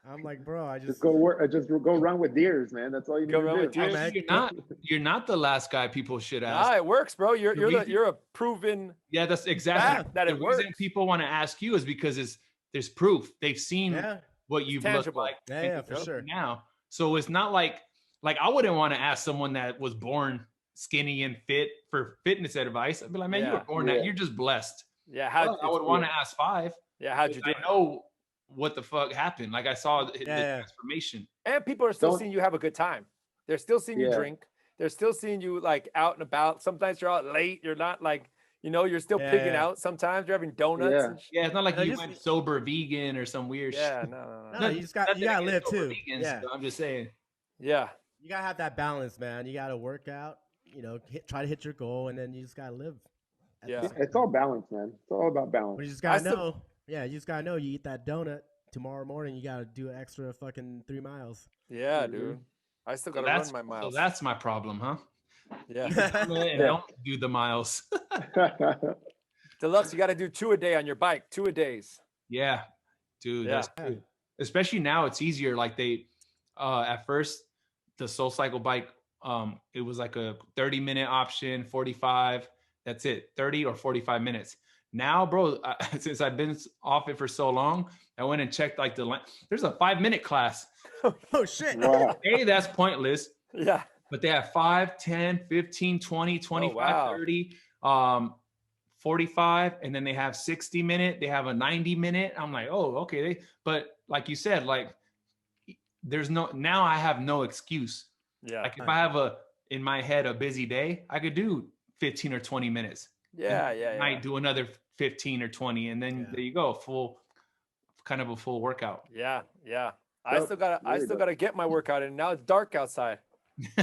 I'm like, bro, I Just go work. Just go run with deers, man. That's all you need Go to run do. with deers. Actually, you're not the last guy people should ask. Nah, it works, bro. You're a proven. Yeah, that's exactly fact that the it reason works. people want to ask you is because there's proof. They've seen what you've looked tangible. like. Yeah, for sure. Now, so it's not like I wouldn't want to ask someone that was born skinny and fit for fitness advice. I'd be like, man, you were born that. You're just blessed. Yeah, I would want to ask 5. Yeah, how'd you do? I know what the fuck happened. Like I saw the transformation. And people are still seeing you have a good time. They're still seeing you drink. They're still seeing you like out and about. Sometimes you're out late. You're not like, you know, you're still pigging out. Sometimes you're having donuts. And yeah, it's not like you went sober vegan or some weird shit. Yeah, no. You gotta live too. Vegans, so I'm just saying. Yeah. You gotta have that balance, man. You gotta work out, you know, try to hit your goal, and then you just gotta live. Yeah. It's all balance, man. It's all about balance. But you just gotta know. Yeah, you just gotta know you eat that donut tomorrow morning, you gotta do an extra fucking 3 miles. Yeah, dude. I still gotta run my miles. So that's my problem, huh? Yeah. And don't do the miles. Dlux, you gotta do 2 a day on your bike, 2 a days. Yeah, dude. That's good. Especially now it's easier. Like they at first the Soul Cycle bike, it was like a 30-minute option, 45. That's it, 30 or 45 minutes. Now, bro, since I've been off it for so long, I went and checked like there's a 5-minute class. Oh shit. Wow. Hey, that's pointless. Yeah. But they have 5, 10, 15, 20, 25, 30, 45, and then they have 60-minute, they have a 90-minute. I'm like, oh, okay. But like you said, like now I have no excuse. Yeah. Like if I have in my head a busy day, I could do 15 or 20 minutes. Yeah. Might do another 15 or 20, and then there you go, a full workout. Yeah. I still gotta get my workout in. Now it's dark outside.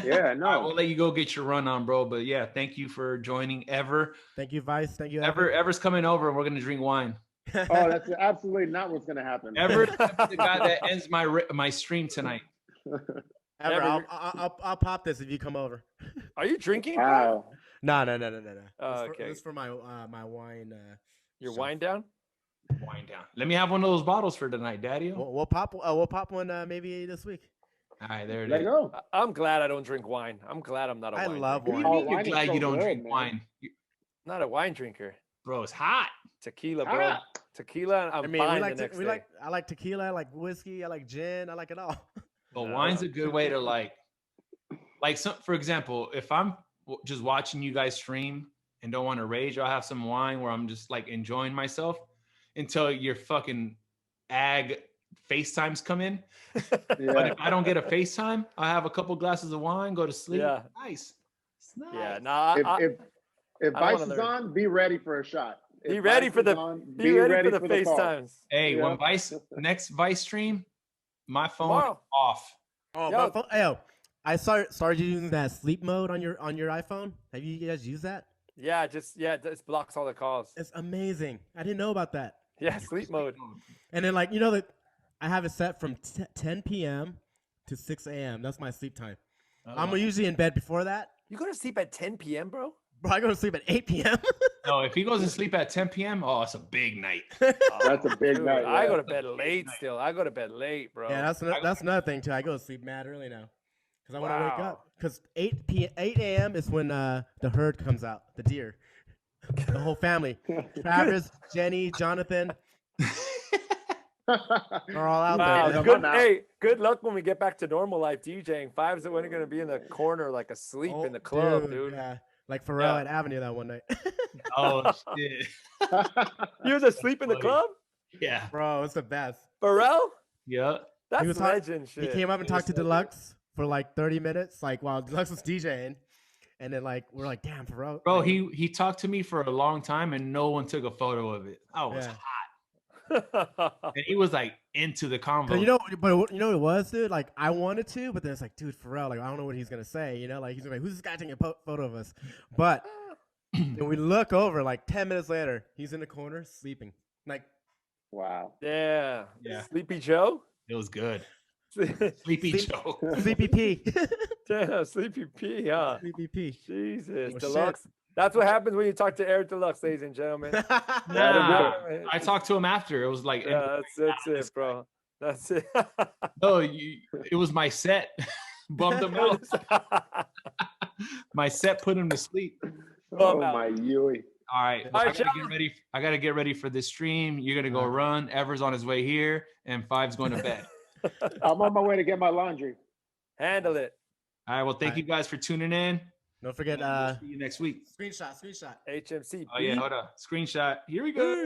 Yeah, no. I will let you go get your run on, bro. But yeah, thank you for joining Ever. Thank you, Vice. Thank you, Ever's coming over and we're gonna drink wine. Oh, that's absolutely not what's gonna happen. Ever's the guy that ends my stream tonight. Ever, I'll pop this if you come over. Are you drinking? Wow. No. Oh, okay. This for my my wine. Your wine down? Wine down. Let me have one of those bottles for tonight, Daddy. We'll pop one maybe this week. All right, there it Let is. go. I'm glad I don't drink wine. I'm glad I'm not a wine drinker. I love wine. Oh, You're wine is glad so you don't good, drink man. wine. Not a wine drinker. Bro, it's hot. Tequila, bro. Tequila, I'm fine the next day. I like tequila, I like whiskey, I like gin, I like it all. But wine's a good way to like some, for example, if I'm just watching you guys stream and don't want to rage, I'll have some wine where I'm just like enjoying myself until your fucking FaceTimes come in. But if I don't get a FaceTime, I have a couple glasses of wine, go to sleep. Yeah. Nice. It's nice. Yeah, nah. If Vice is on, be ready for a shot. Be ready for the FaceTimes. Hey, when next Vice stream, my phone Tomorrow. off. Oh, my phone. Yo, I started using that sleep mode on your iPhone. Have you guys used that? Yeah, it blocks all the calls. It's amazing. I didn't know about that. Yeah, sleep mode. And then like that I have it set from 10 p.m. to 6 a.m. That's my sleep time. I'm usually in bed before that. You go to sleep at 10 p.m., bro? Bro, I go to sleep at 8 p.m. No, if he goes to sleep at 10 p.m., oh, it's a big night. That's a big night. I go to bed late still. I go to bed late, bro. Yeah, that's another thing too. I go to sleep mad early now because I want to wake up. Because 8 a.m. is when the herd comes out, the deer, the whole family, Travis, Jenny, Jonathan. They're all out there. Hey, good luck when we get back to normal life DJing. Five's only going to be in the corner like asleep in the club, dude. Yeah, like Pharrell at Avenue that one night. Oh, shit. He was asleep in the club? Yeah. Bro, it's the best. Pharrell? Yeah. That's legend shit. He came up and talked to Dlux for like 30 minutes, like while Dlux was DJing. And then like we're like, damn, Pharrell. Bro, he talked to me for a long time and no one took a photo of it. I was hot. And he was like into the convo. But you know what it was, dude? Like I wanted to, but then it's like, dude, Pharrell, like I don't know what he's gonna say, like he's like, who's this guy taking a photo of us? But then we look over, like 10 minutes later, he's in the corner sleeping, like Wow. Yeah. Yeah. Sleepy Joe? It was good. Sleepy Joe. Sleepy P. Damn, Sleepy P, huh? Sleepy P. Jesus. Oh, Deluxe. That's what happens when you talk to Eric Deluxe, ladies and gentlemen. Nah, I talked to him after. It was like, Yeah, that's it, bro. That's it. no, it was my set. Bummed him out. My set put him to sleep. Oh my Yui. All right. Well, I gotta get ready. I gotta get ready for this stream. You're gonna go run. Ever's on his way here, and Five's going to bed. I'm on my way to get my laundry. Handle it. All right. Well, thank you guys for tuning in. Don't forget, we'll see you next week. Screenshot. HMC. Oh yeah, hold on. Screenshot. Here we go.